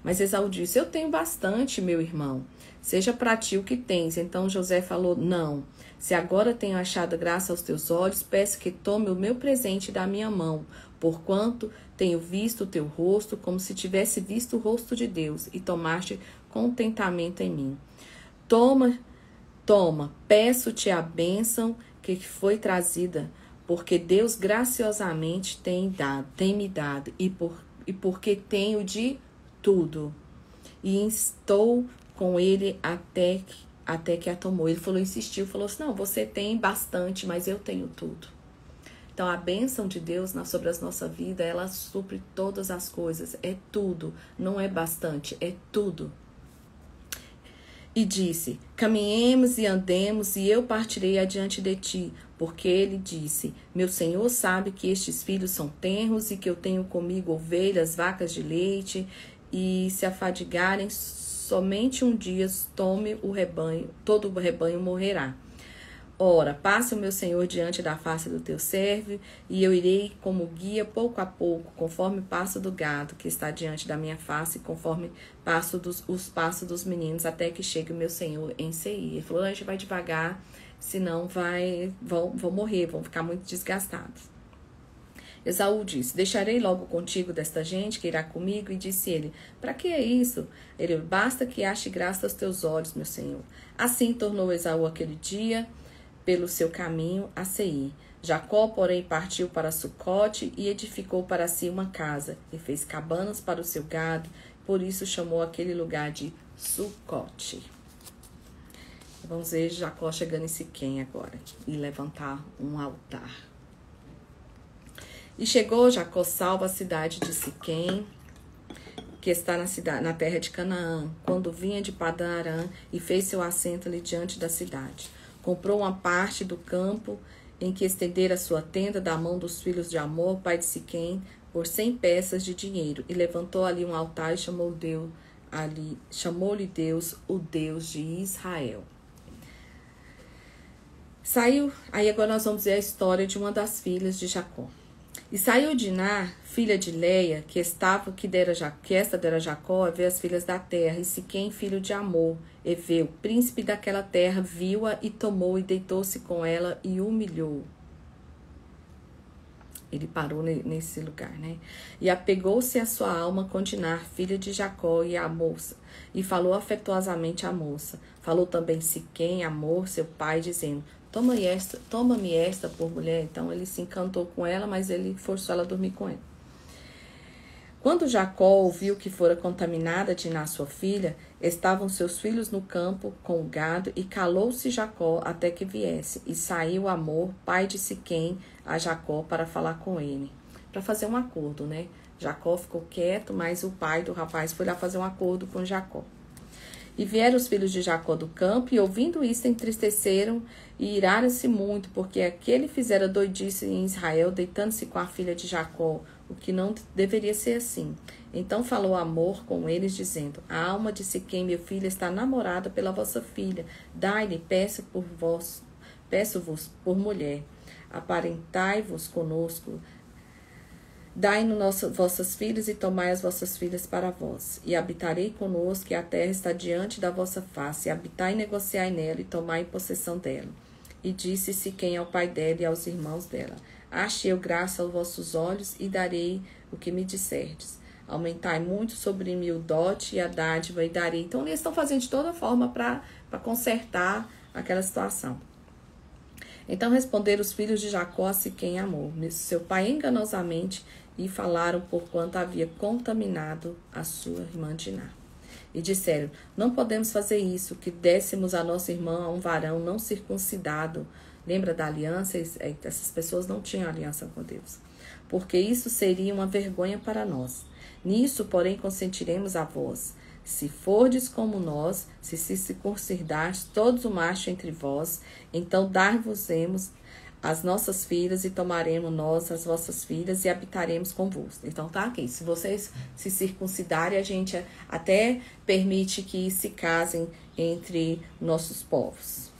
Mas Esaú disse: eu tenho bastante, meu irmão. seja para ti o que tens. Então José falou, não, se agora tenho achado graça aos teus olhos, peço que tome o meu presente da minha mão, porquanto tenho visto o teu rosto como se tivesse visto o rosto de Deus, e tomaste contentamento em mim. Toma, peço-te a bênção que foi trazida, porque Deus graciosamente tem me dado, e porque tenho de tudo. E estou com ele até que a tomou. Ele insistiu, falou assim, não, você tem bastante, mas eu tenho tudo. Então, a bênção de Deus sobre a nossa vida, ela supre todas as coisas, é tudo, não é bastante, é tudo. E disse, caminhemos e andemos, e eu partirei adiante de ti, porque ele disse, meu Senhor sabe que estes filhos são tenros, e que eu tenho comigo ovelhas, vacas de leite, e se afadigarem somente um dia, tome o rebanho, todo o rebanho morrerá. Ora, passa o meu Senhor diante da face do teu servo, e eu irei como guia pouco a pouco, conforme o passo do gado que está diante da minha face, conforme os passos dos meninos, até que chegue o meu Senhor em Seir. Ele falou, a gente vai devagar, senão vão morrer, vão ficar muito desgastados. Esaú disse, deixarei logo contigo desta gente que irá comigo, e disse ele, para que é isso? Ele, basta que ache graça aos teus olhos, meu Senhor. Assim tornou Esaú aquele dia, pelo seu caminho a Seir. Jacó, porém, partiu para Sucote e edificou para si uma casa, e fez cabanas para o seu gado, por isso chamou aquele lugar de Sucote. Vamos ver Jacó chegando em Siquém agora, e levantar um altar. E chegou Jacó salvo a cidade de Siquém, que está na terra de Canaã, quando vinha de Padan-Aram, e fez seu assento ali diante da cidade. Comprou uma parte do campo em que estendera sua tenda da mão dos filhos de Amor, pai de Siquém, por 100 peças de dinheiro, e levantou ali um altar e chamou-lhe Deus, o Deus de Israel. Aí agora nós vamos ver a história de uma das filhas de Jacó. E saiu Diná, filha de Leia, que esta dera Jacó, a ver as filhas da terra, e Siquém, filho de Amor, Eveu, príncipe daquela terra, viu-a e tomou e deitou-se com ela e humilhou. Ele parou nesse lugar, né? E apegou-se a sua alma com Diná, filha de Jacó, e a moça, e falou afetuosamente à moça. Falou também Siquém, Amor, seu pai, dizendo, toma-me esta por mulher. Então ele se encantou com ela, mas ele forçou ela a dormir com ele. Quando Jacó ouviu que fora contaminada Diná, sua filha, estavam seus filhos no campo com o gado, e calou-se Jacó até que viesse. E saiu Amor, pai de Siquém, a Jacó para falar com ele, para fazer um acordo, né? Jacó ficou quieto, mas o pai do rapaz foi lá fazer um acordo com Jacó. E vieram os filhos de Jacó do campo, e ouvindo isso, entristeceram e iraram-se muito, porque aquele fizera doidice em Israel, deitando-se com a filha de Jacó, o que não deveria ser assim. Então falou Amor com eles, dizendo, a alma de Siquém, meu filho, está namorada pela vossa filha. Dai-lhe, peço-vos por mulher. Aparentai-vos conosco. Dai-nos vossas filhas e tomai as vossas filhas para vós. E habitarei conosco, e a terra está diante da vossa face. E habitai e negociai nela, e tomai possessão dela. E disse Siquém ao pai dela e aos irmãos dela, achei eu graça aos vossos olhos, e darei o que me disserdes. Aumentai muito sobre mim o dote e a dádiva, e darei. Então, eles estão fazendo de toda forma para consertar aquela situação. Então responderam os filhos de Jacó a Siquém, Amor, seu pai, enganosamente, e falaram porquanto havia contaminado a sua irmã Diná. E disseram, não podemos fazer isso, que dessemos a nossa irmã a um varão não circuncidado. Lembra da aliança? Essas pessoas não tinham aliança com Deus. Porque isso seria uma vergonha para nós. Nisso, porém, consentiremos a vós. Se fordes como nós, se circuncidardes todos o macho entre vós, então dar-vos-emos as nossas filhas, e tomaremos nós as vossas filhas, e habitaremos convosco. Então tá aqui, se vocês se circuncidarem, a gente até permite que se casem entre nossos povos.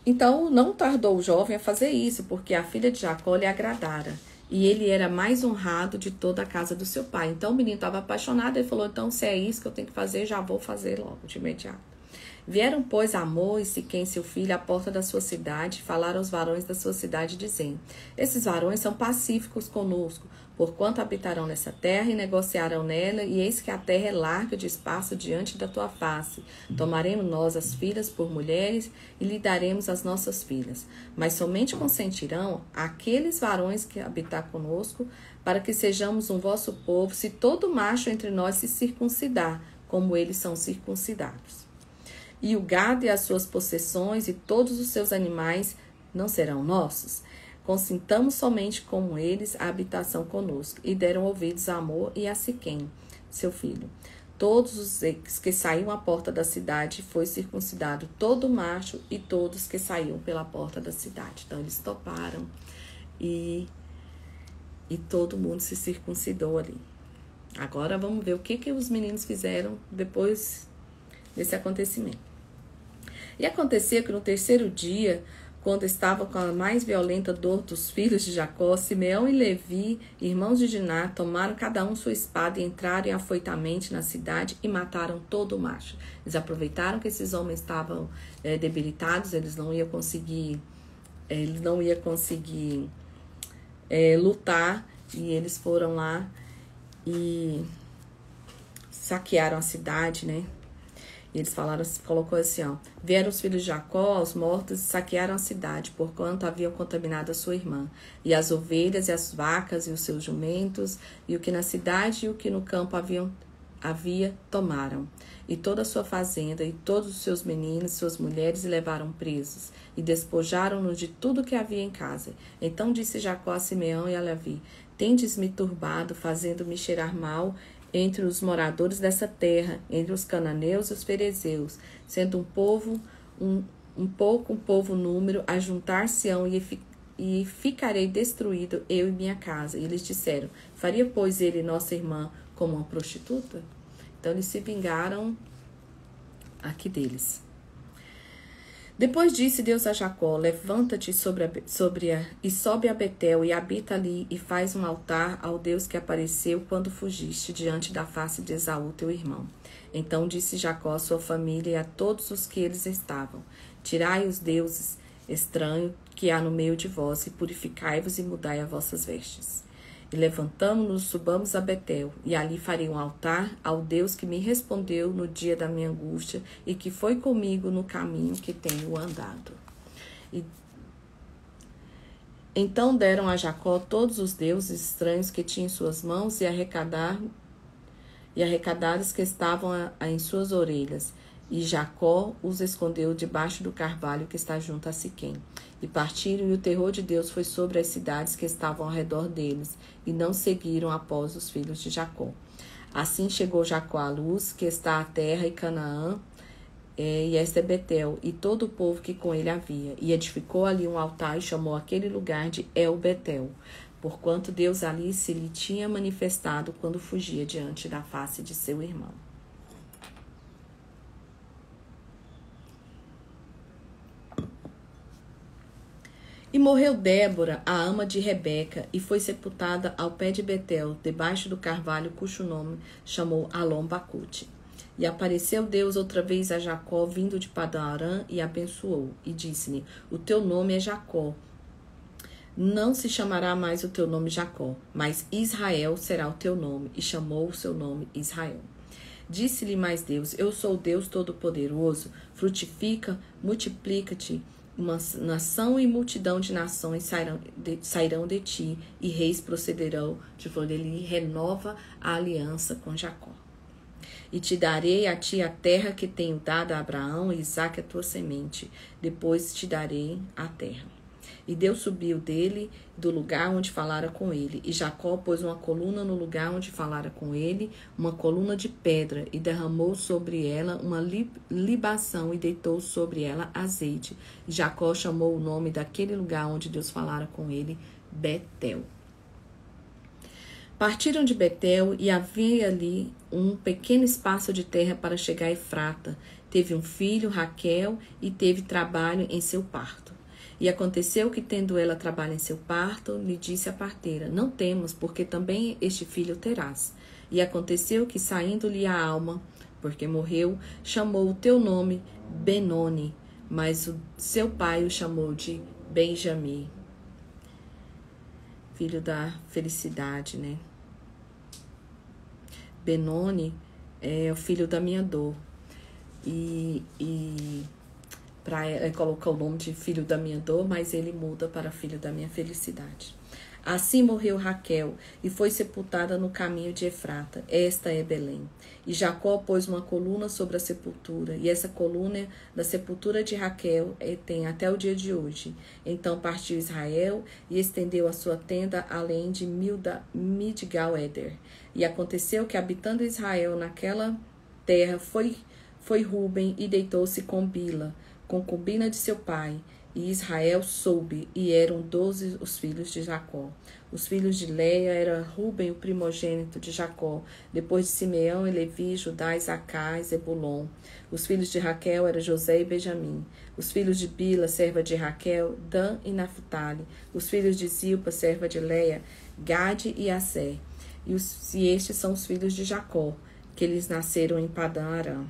Então não tardou o jovem a fazer isso, porque a filha de Jacó lhe agradara. e ele era mais honrado de toda a casa do seu pai. Então o menino estava apaixonado, ele falou, então se é isso que eu tenho que fazer, já vou fazer logo, de imediato. Vieram, pois, Amor e Siquém, seu filho, à porta da sua cidade, e falaram aos varões da sua cidade, dizendo, esses varões são pacíficos conosco, porquanto habitarão nessa terra e negociarão nela, e eis que a terra é larga de espaço diante da tua face. Tomaremos nós as filhas por mulheres e lhe daremos as nossas filhas. Mas somente consentirão aqueles varões que habitar conosco, para que sejamos um vosso povo, se todo macho entre nós se circuncidar, como eles são circuncidados. E o gado e as suas possessões e todos os seus animais não serão nossos? Consintamos somente com eles a habitação conosco. E deram ouvidos a Amor e a Siquém, seu filho. Todos os que saíam à porta da cidade foi circuncidado, todo macho e todos que saíam pela porta da cidade. Então eles toparam e todo mundo se circuncidou ali. Agora vamos ver o que os meninos fizeram depois desse acontecimento. E acontecia que no terceiro dia, quando estava com a mais violenta dor dos filhos de Jacó, Simeão e Levi, irmãos de Diná, tomaram cada um sua espada e entraram afoitamente na cidade e mataram todo o macho. Eles aproveitaram que esses homens estavam debilitados, eles não iam conseguir lutar, e eles foram lá e saquearam a cidade, né? E eles colocou assim, ó, vieram os filhos de Jacó, os mortos, e saquearam a cidade, porquanto haviam contaminado a sua irmã, e as ovelhas, e as vacas, e os seus jumentos, e o que na cidade e o que no campo havia tomaram, e toda a sua fazenda, e todos os seus meninos, suas mulheres, e levaram presos, e despojaram-nos de tudo que havia em casa. Então disse Jacó a Simeão e a Levi, tendes-me turbado, fazendo-me cheirar mal, entre os moradores dessa terra, entre os cananeus e os ferezeus, sendo um povo número, ajuntar-se-ão e ficarei destruído, eu e minha casa. E eles disseram, faria, pois, ele nossa irmã como uma prostituta? Então eles se vingaram aqui deles. Depois disse Deus a Jacó, levanta-te e sobe a Betel e habita ali e faz um altar ao Deus que apareceu quando fugiste diante da face de Esaú, teu irmão. Então disse Jacó à sua família e a todos os que eles estavam, tirai os deuses estranhos que há no meio de vós e purificai-vos e mudai as vossas vestes. E levantamo-nos, subamos a Betel, e ali farei um altar ao Deus que me respondeu no dia da minha angústia e que foi comigo no caminho que tenho andado. Então deram a Jacó todos os deuses estranhos que tinha em suas mãos e arrecadados que estavam em suas orelhas. E Jacó os escondeu debaixo do carvalho que está junto a Siquém. E partiram, e o terror de Deus foi sobre as cidades que estavam ao redor deles, e não seguiram após os filhos de Jacó. Assim chegou Jacó à luz, que está a terra, e Canaã, e esta é Betel, e todo o povo que com ele havia. E edificou ali um altar, e chamou aquele lugar de El-Betel, porquanto Deus ali se lhe tinha manifestado quando fugia diante da face de seu irmão. E morreu Débora, a ama de Rebeca, e foi sepultada ao pé de Betel, debaixo do carvalho, cujo nome chamou Alom-Bacute. E apareceu Deus outra vez a Jacó, vindo de Padã-Arã, e abençoou, e disse-lhe, o teu nome é Jacó. Não se chamará mais o teu nome Jacó, mas Israel será o teu nome, e chamou o seu nome Israel. Disse-lhe mais Deus, eu sou o Deus Todo-Poderoso, frutifica, multiplica-te, uma nação e multidão de nações sairão de ti, e reis procederão. Ele renova a aliança com Jacó. E te darei a ti a terra que tenho dado a Abraão e Isaque a tua semente. Depois te darei a terra. E Deus subiu dele do lugar onde falara com ele. E Jacó pôs uma coluna no lugar onde falara com ele, uma coluna de pedra, e derramou sobre ela uma libação e deitou sobre ela azeite. E Jacó chamou o nome daquele lugar onde Deus falara com ele, Betel. Partiram de Betel e havia ali um pequeno espaço de terra para chegar a Efrata. Teve um filho, Raquel, e teve trabalho em seu parto. E aconteceu que, tendo ela trabalho em seu parto, lhe disse a parteira: Não temos, porque também este filho terás. E aconteceu que, saindo-lhe a alma, porque morreu, chamou o teu nome Benoni, mas o seu pai o chamou de Benjamim. Filho da felicidade, né? Benoni é o filho da minha dor. E colocar o nome de filho da minha dor, mas ele muda para filho da minha felicidade. Assim morreu Raquel e foi sepultada no caminho de Efrata. Esta é Belém. E Jacó pôs uma coluna sobre a sepultura, e essa coluna da sepultura de Raquel tem até o dia de hoje. Então partiu Israel e estendeu a sua tenda além de Midgal-Eder. E aconteceu que, habitando Israel naquela terra, foi Ruben e deitou-se com Bila, concubina de seu pai. E Israel soube, e eram 12 os filhos de Jacó. Os filhos de Leia era Ruben, o primogênito de Jacó. Depois de Simeão e Levi, Judá, Isacar e Zebulon. Os filhos de Raquel eram José e Benjamim. Os filhos de Bila, serva de Raquel, Dan e Naphtali. Os filhos de Zilpa, serva de Leia, Gade e Asser. E estes são os filhos de Jacó, que eles nasceram em Padã Arã.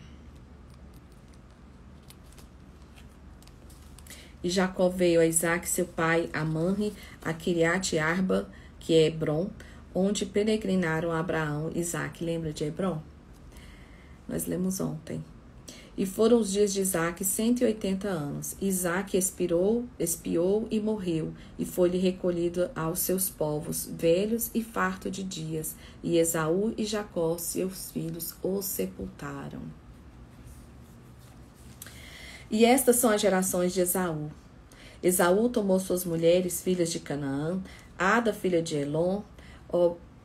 E Jacó veio a Isaque, seu pai, a Manre, a Kiriat Arba, que é Hebron, onde peregrinaram Abraão e Isaque. Lembra de Hebron? Nós lemos ontem. E foram os dias de Isaque 180 anos. Isaque espiou e morreu, e foi-lhe recolhido aos seus povos, velhos e farto de dias. E Esaú e Jacó, seus filhos, o sepultaram. E estas são as gerações de Esaú. Esaú tomou suas mulheres, filhas de Canaã, Ada, filha de Elon,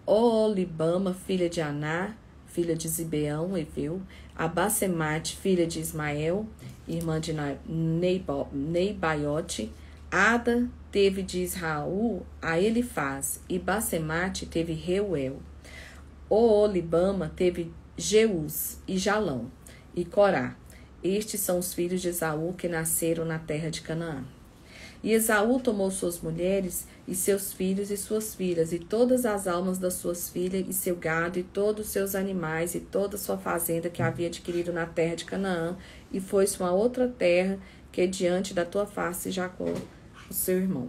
Oholibama, filha de Aná, filha de Zibeão, Eveu, Abasemate, filha de Ismael, irmã de Nebaiote. Ada teve de Israel a Elifaz, e Basemate teve Reuel. Oholibama teve Jeus e Jalão e Corá. Estes são os filhos de Esaú que nasceram na terra de Canaã. E Esaú tomou suas mulheres e seus filhos e suas filhas, e todas as almas das suas filhas, e seu gado, e todos os seus animais, e toda a sua fazenda que havia adquirido na terra de Canaã, e foi-se uma outra terra que é diante da tua face, Jacó, o seu irmão.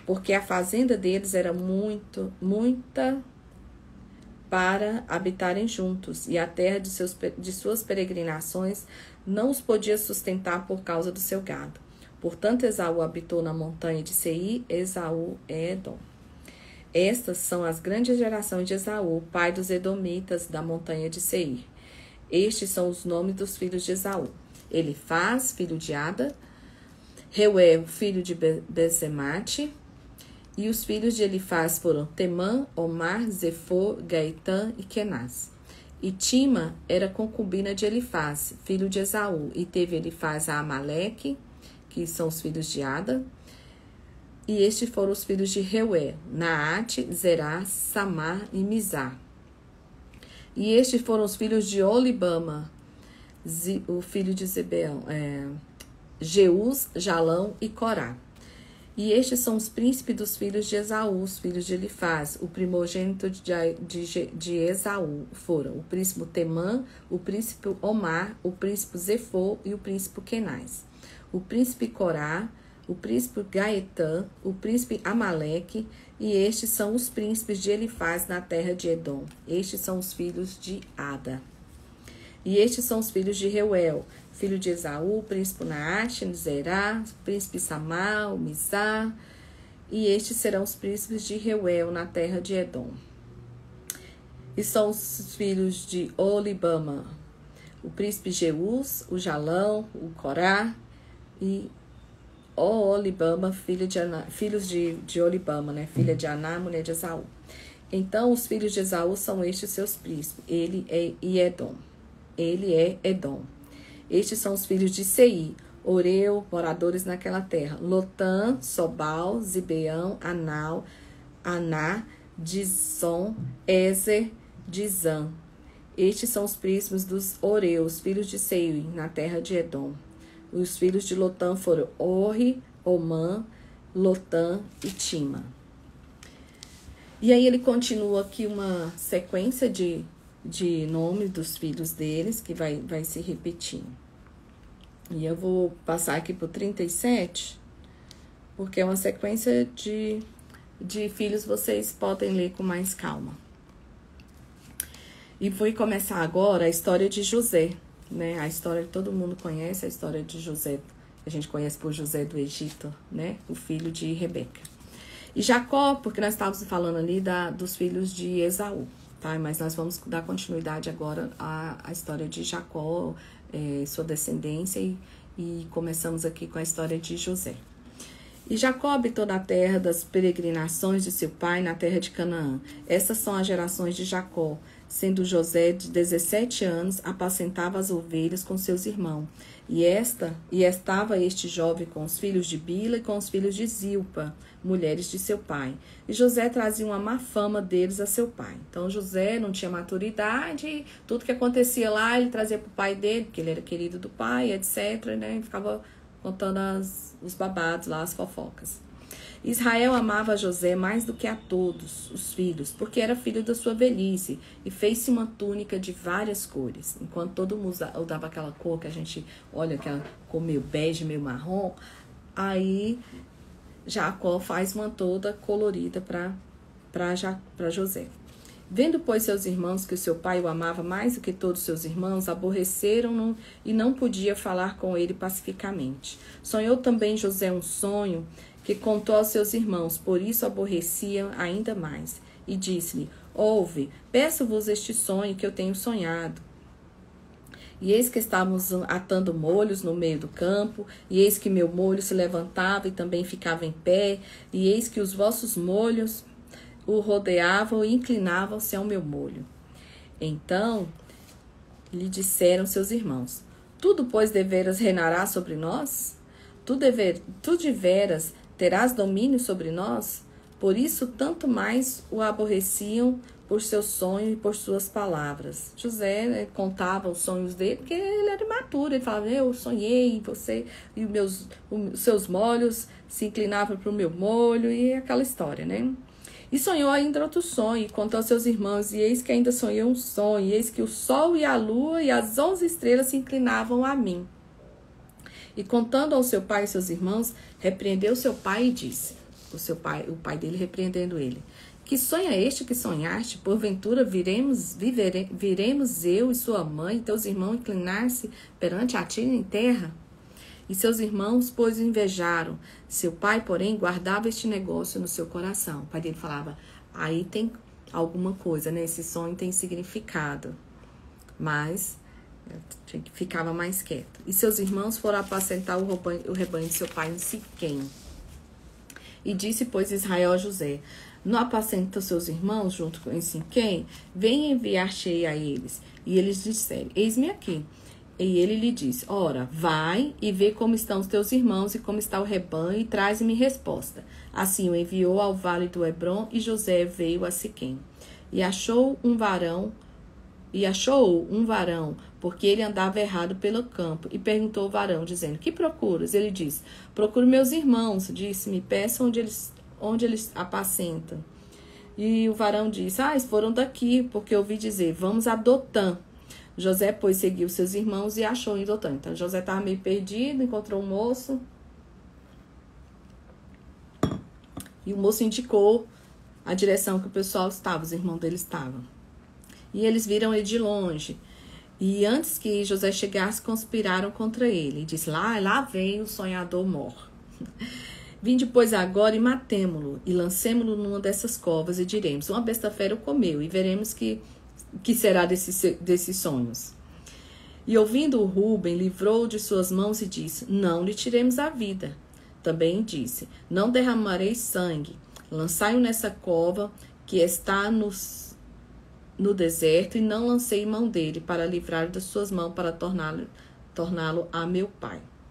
Porque a fazenda deles era muita para habitarem juntos, e a terra de suas peregrinações não os podia sustentar por causa do seu gado. Portanto, Esaú habitou na montanha de Seir, Esaú é Edom. Estas são as grandes gerações de Esaú, pai dos edomitas da montanha de Seir. Estes são os nomes dos filhos de Esaú: Elifaz, filho de Ada, Reuel, filho de Besemate. E os filhos de Elifaz foram Temã, Omar, Zefor, Gaitã e Kenaz. E Tima era concubina de Elifaz, filho de Esaú, e teve Elifaz a Amaleque, que são os filhos de Ada. E estes foram os filhos de Reuel, Naate, Zerá, Samar e Mizar. E estes foram os filhos de Olibama, o filho de Zebeão, Jeus, Jalão e Corá. E estes são os príncipes dos filhos de Esaú, os filhos de Elifaz, o primogênito de Esaú. Foram o príncipe Temã, o príncipe Omar, o príncipe Zefor e o príncipe Kenaz. O príncipe Corá, o príncipe Gaetã, o príncipe Amaleque, e estes são os príncipes de Elifaz na terra de Edom. Estes são os filhos de Ada. E estes são os filhos de Reuel, filho de Esaú, príncipe Naate, Zerá, príncipe Samar, Mizar, e estes serão os príncipes de Reuel na terra de Edom. E são os filhos de Olibama, o príncipe Jeus, o Jalão, o Corá, e Olibama, filhos de Olibama, né? Filha de Aná, mulher de Esaú. Então, os filhos de Esaú são estes seus príncipes, ele é Edom. Estes são os filhos de Seir, Oreu, moradores naquela terra: Lotã, Sobal, Zibeão, Aná, Dizon, Ezer, Dizan. Estes são os príncipes dos Oreus, filhos de Seir, na terra de Edom. Os filhos de Lotã foram Orri, Omã, Lotã e Tima. E aí ele continua aqui uma sequência de nomes dos filhos deles, que vai se repetindo. E eu vou passar aqui para o 37, porque é uma sequência de filhos, vocês podem ler com mais calma. E vou começar agora a história de José, né? A história que todo mundo conhece, a história de José, a gente conhece por José do Egito, né? O filho de Rebeca. E Jacó, porque nós estávamos falando ali dos filhos de Esaú, tá? Mas nós vamos dar continuidade agora à história de Jacó, sua descendência, e começamos aqui com a história de José. E Jacó habitou na terra das peregrinações de seu pai, na terra de Canaã. Essas são as gerações de Jacó. Sendo José de 17 anos, apacentava as ovelhas com seus irmãos. E estava este jovem com os filhos de Bila e com os filhos de Zilpa, mulheres de seu pai. E José trazia uma má fama deles a seu pai. Então José não tinha maturidade, e tudo que acontecia lá ele trazia para o pai dele, porque ele era querido do pai, etc. Né? E ficava contando os babados lá, as fofocas. Israel amava José mais do que a todos os filhos, porque era filho da sua velhice, e fez-se uma túnica de várias cores. Enquanto todo mundo usava aquela cor que a gente olha, aquela cor meio bege, meio marrom, aí Jacó faz uma toda colorida para José. Vendo, pois, seus irmãos que o seu pai o amava mais do que todos seus irmãos, aborreceram-no e não podia falar com ele pacificamente. Sonhou também José um sonho que contou aos seus irmãos, por isso aborreciam ainda mais. E disse-lhe: ouve, peço-vos este sonho que eu tenho sonhado. E eis que estávamos atando molhos no meio do campo, e eis que meu molho se levantava e também ficava em pé, e eis que os vossos molhos o rodeavam e inclinavam-se ao meu molho. Então lhe disseram seus irmãos: tudo, pois, deveras reinará sobre nós? Tu deveras terás domínio sobre nós? Por isso, tanto mais o aborreciam por seu sonho e por suas palavras. José contava os sonhos dele, porque ele era imaturo. Ele falava: eu sonhei, você e os seus molhos se inclinavam para o meu molho, e aquela história, né? E sonhou ainda outro sonho, e contou aos seus irmãos, e eis que ainda sonhou um sonho, e eis que o sol e a lua e as 11 estrelas se inclinavam a mim. E contando ao seu pai e seus irmãos, repreendeu seu pai e disse, o pai dele repreendendo ele: que sonho é este que sonhaste? Porventura viremos eu e sua mãe e teus irmãos inclinar-se perante a ti em terra? E seus irmãos, pois, o invejaram. Seu pai, porém, guardava este negócio no seu coração. O pai dele falava: aí tem alguma coisa, né? Esse sonho tem significado. Mas ficava mais quieto. E seus irmãos foram apacentar o rebanho de seu pai em Siquém. E disse, pois, Israel a José: não apacenta seus irmãos junto com Siquém? Venha enviar-te a eles. E eles disseram: eis-me aqui. E ele lhe disse: ora, vai e vê como estão os teus irmãos e como está o rebanho, e traze-me resposta. Assim o enviou ao vale do Hebrom, e José veio a Siquém. E achou um varão, porque ele andava errado pelo campo, e perguntou ao varão, dizendo: que procuras? Ele disse: procuro meus irmãos. Disse-me: peça onde eles apacentam. E o varão disse: eles foram daqui, porque ouvi dizer: vamos a Dotã. José, pois, seguiu seus irmãos e achou em Dotã. Então, José estava meio perdido, encontrou um moço. E o moço indicou a direção que o pessoal estava, os irmãos dele estavam. E eles viram ele de longe. E antes que José chegasse, conspiraram contra ele. E disse: lá vem o sonhador mor. Vinde, pois, agora e matemo-lo, e lancemo-lo numa dessas covas, e diremos: uma besta fera o comeu, e veremos que será desses sonhos. E ouvindo-o Ruben, livrou de suas mãos e disse: não lhe tiremos a vida. Também disse: não derramareis sangue, lançai-o nessa cova que está no deserto, e não lancei mão dele, para livrar das suas mãos, para torná-lo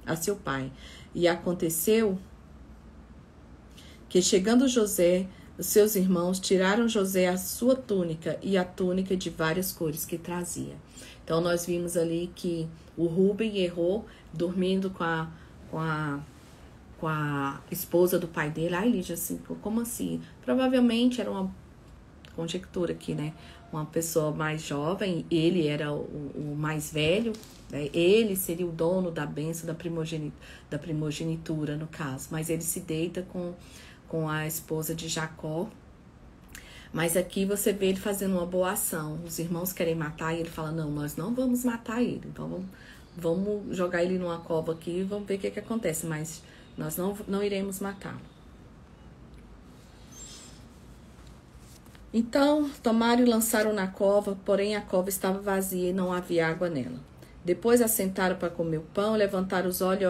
a seu pai. E aconteceu que, chegando José, os seus irmãos tiraram José a sua túnica e a túnica de várias cores que trazia. Então, nós vimos ali que o Ruben errou, dormindo com com a esposa do pai dele. Ai, Lígia, assim, como assim? Provavelmente era uma conjectura aqui, né? Uma pessoa mais jovem, ele era o mais velho, né? Ele seria o dono da bênção da primogenitura, no caso. Mas ele se deita com a esposa de Jacó. Mas aqui você vê ele fazendo uma boa ação. Os irmãos querem matar e ele fala, não, nós não vamos matar ele. Então vamos jogar ele numa cova aqui e vamos ver o que acontece. Mas nós não iremos matá-lo. Então tomaram e lançaram na cova, porém a cova estava vazia e não havia água nela. Depois assentaram para comer o pão, levantaram os olhos e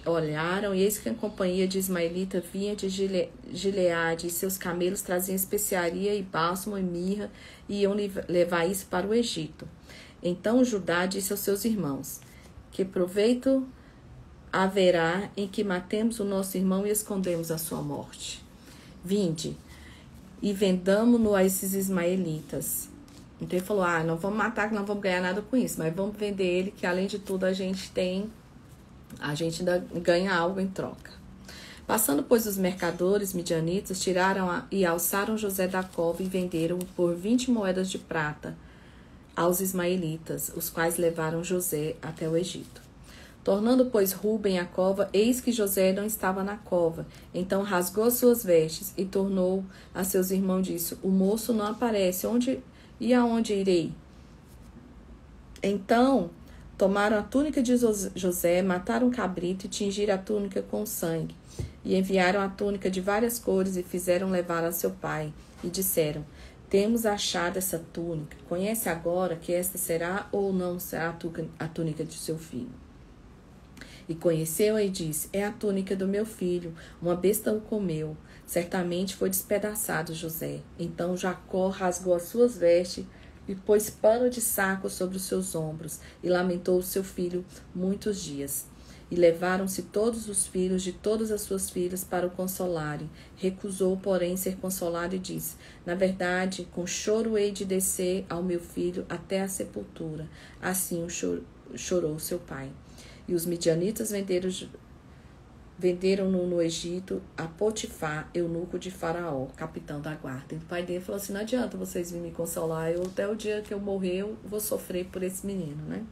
olharam, e eis que a companhia de Ismaelita vinha de Gileade, e seus camelos traziam especiaria e bálsamo e mirra, e iam levar isso para o Egito. Então Judá disse aos seus irmãos, que proveito haverá em que matemos o nosso irmão e escondemos a sua morte. Vinde, e vendamo-no a esses ismaelitas. Então ele falou, não vamos matar, que não vamos ganhar nada com isso, mas vamos vender ele, que além de tudo a gente ainda ganha algo em troca. Passando, pois, os mercadores midianitas, tiraram e alçaram José da cova e venderam-o por 20 moedas de prata aos ismaelitas, os quais levaram José até o Egito. Tornando, pois, Rúben à cova, eis que José não estava na cova. Então rasgou suas vestes e tornou a seus irmãos e disse, o moço não aparece, e aonde irei? Então tomaram a túnica de José, mataram um cabrito e tingiram a túnica com sangue. E enviaram a túnica de várias cores e fizeram levar a seu pai. E disseram, temos achado essa túnica. Conhece agora que esta será ou não será a túnica de seu filho? E conheceu e disse, é a túnica do meu filho, uma besta o comeu. Certamente foi despedaçado José. Então Jacó rasgou as suas vestes e pôs pano de saco sobre os seus ombros e lamentou o seu filho muitos dias. E levaram-se todos os filhos de todas as suas filhas para o consolarem. Recusou, porém, ser consolado e disse, na verdade, com choro hei de descer ao meu filho até a sepultura. Assim chorou seu pai. E os midianitas venderam-no no Egito a Potifar, eunuco de Faraó, capitão da guarda. E o pai dele falou assim, não adianta vocês virem me consolar, até o dia que eu morrer eu vou sofrer por esse menino, né?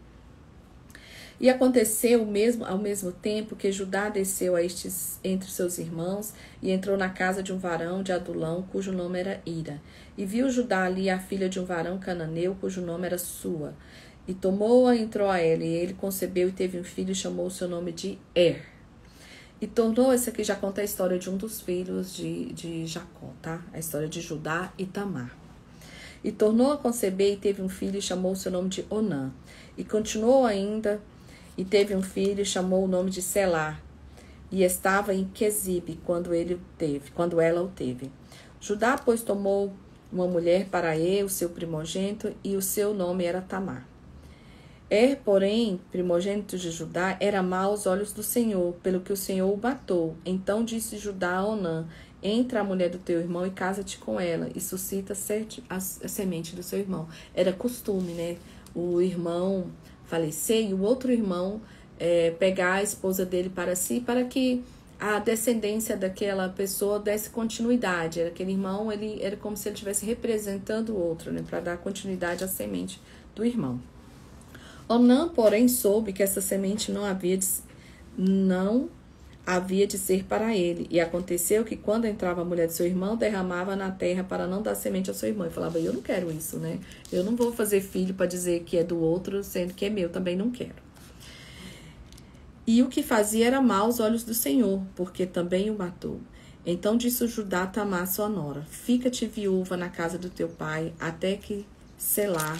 E aconteceu ao mesmo tempo que Judá desceu entre seus irmãos e entrou na casa de um varão de Adulão, cujo nome era Ira. E viu Judá ali a filha de um varão cananeu, cujo nome era Sua. E tomou-a e entrou a ela, e ele concebeu e teve um filho e chamou o seu nome de E tornou, esse aqui já conta a história de um dos filhos de Jacó, tá? A história de Judá e Tamar. E tornou a conceber e teve um filho e chamou o seu nome de Onã. E continuou ainda e teve um filho e chamou o nome de Selá. E estava em Quezibe quando ela o teve. Judá, pois, tomou uma mulher para ele, o seu primogênito, e o seu nome era Tamar. Porém, primogênito de Judá, era mau aos olhos do Senhor, pelo que o Senhor o matou. Então disse Judá a Onã, entra a mulher do teu irmão e casa-te com ela, e suscita a semente do seu irmão. Era costume, né? O irmão falecer e o outro irmão pegar a esposa dele para si, para que a descendência daquela pessoa desse continuidade. Aquele irmão, ele era como se ele estivesse representando o outro, né? Para dar continuidade à semente do irmão. Onã, porém, soube que essa semente não havia de ser para ele. E aconteceu que, quando entrava a mulher de seu irmão, derramava na terra para não dar semente ao seu irmão. E falava, eu não quero isso, né? Eu não vou fazer filho para dizer que é do outro, sendo que é meu, também não quero. E o que fazia era mal aos olhos do Senhor, porque também o matou. Então disse Judá a Tamar, sua nora, fica-te viúva na casa do teu pai, até que Selá,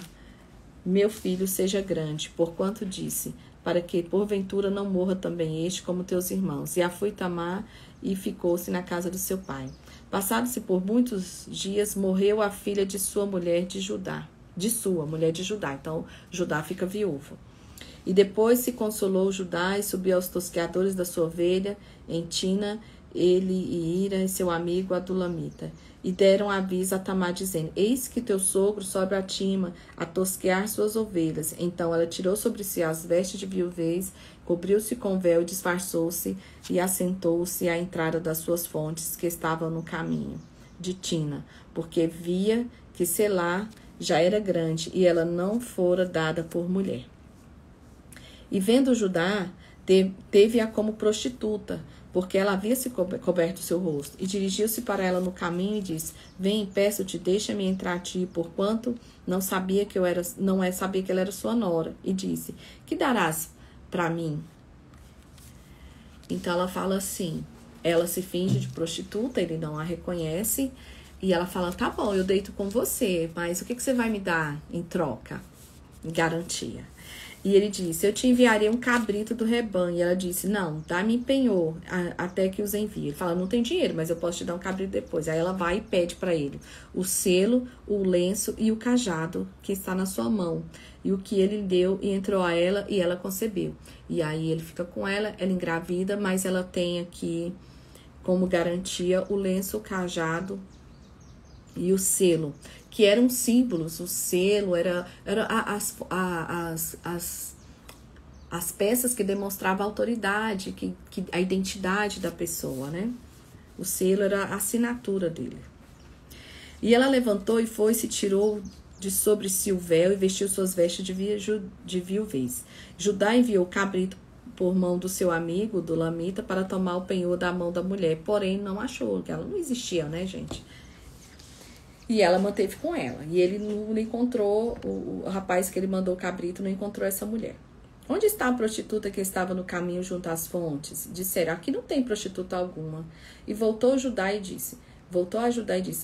meu filho, seja grande, porquanto disse, para que porventura não morra também este como teus irmãos. E a foi Tamar e ficou-se na casa do seu pai. Passados-se por muitos dias, morreu a filha de sua mulher de Judá. Então, Judá fica viúvo. E depois se consolou Judá e subiu aos tosqueadores da sua ovelha em Tina, ele e Ira e seu amigo Adulamita. E deram aviso a Tamar, dizendo, eis que teu sogro sobe a tosquear suas ovelhas. Então ela tirou sobre si as vestes de viuvez cobriu-se com véu, disfarçou-se e assentou-se à entrada das suas fontes, que estavam no caminho de Tina, porque via que Selá já era grande e ela não fora dada por mulher. E vendo Judá, teve-a como prostituta, porque ela havia se coberto o seu rosto, e dirigiu-se para ela no caminho e disse: Vem, peço-te, deixa-me entrar a ti, porquanto não sabia que ela era sua nora. E disse: Que darás para mim? Então ela fala assim, ela se finge de prostituta, ele não a reconhece, e ela fala: Tá bom, eu deito com você, mas o que você vai me dar em troca? Em garantia. E ele disse: Eu te enviarei um cabrito do rebanho. E ela disse: Não, dá-me penhor até que os envie. Ele fala: Não tem dinheiro, mas eu posso te dar um cabrito depois. Aí ela vai e pede para ele o selo, o lenço e o cajado que está na sua mão. E o que ele deu e entrou a ela e ela concebeu. E aí ele fica com ela engravida, mas ela tem aqui como garantia o lenço, o cajado e o selo, que eram símbolos. O selo era as peças que demonstravam a autoridade, a identidade da pessoa, né? O selo era a assinatura dele. E ela levantou e foi, se tirou de sobre si o véu e vestiu suas vestes de viuvez. Judá enviou o cabrito por mão do seu amigo, do lamita, para tomar o penhor da mão da mulher, porém não achou, que ela não existia, né, gente? E ela manteve com ela. E ele não encontrou, o rapaz que ele mandou o cabrito não encontrou essa mulher. Onde está a prostituta que estava no caminho junto às fontes? Disseram: Aqui não tem prostituta alguma. E voltou a Judá e disse: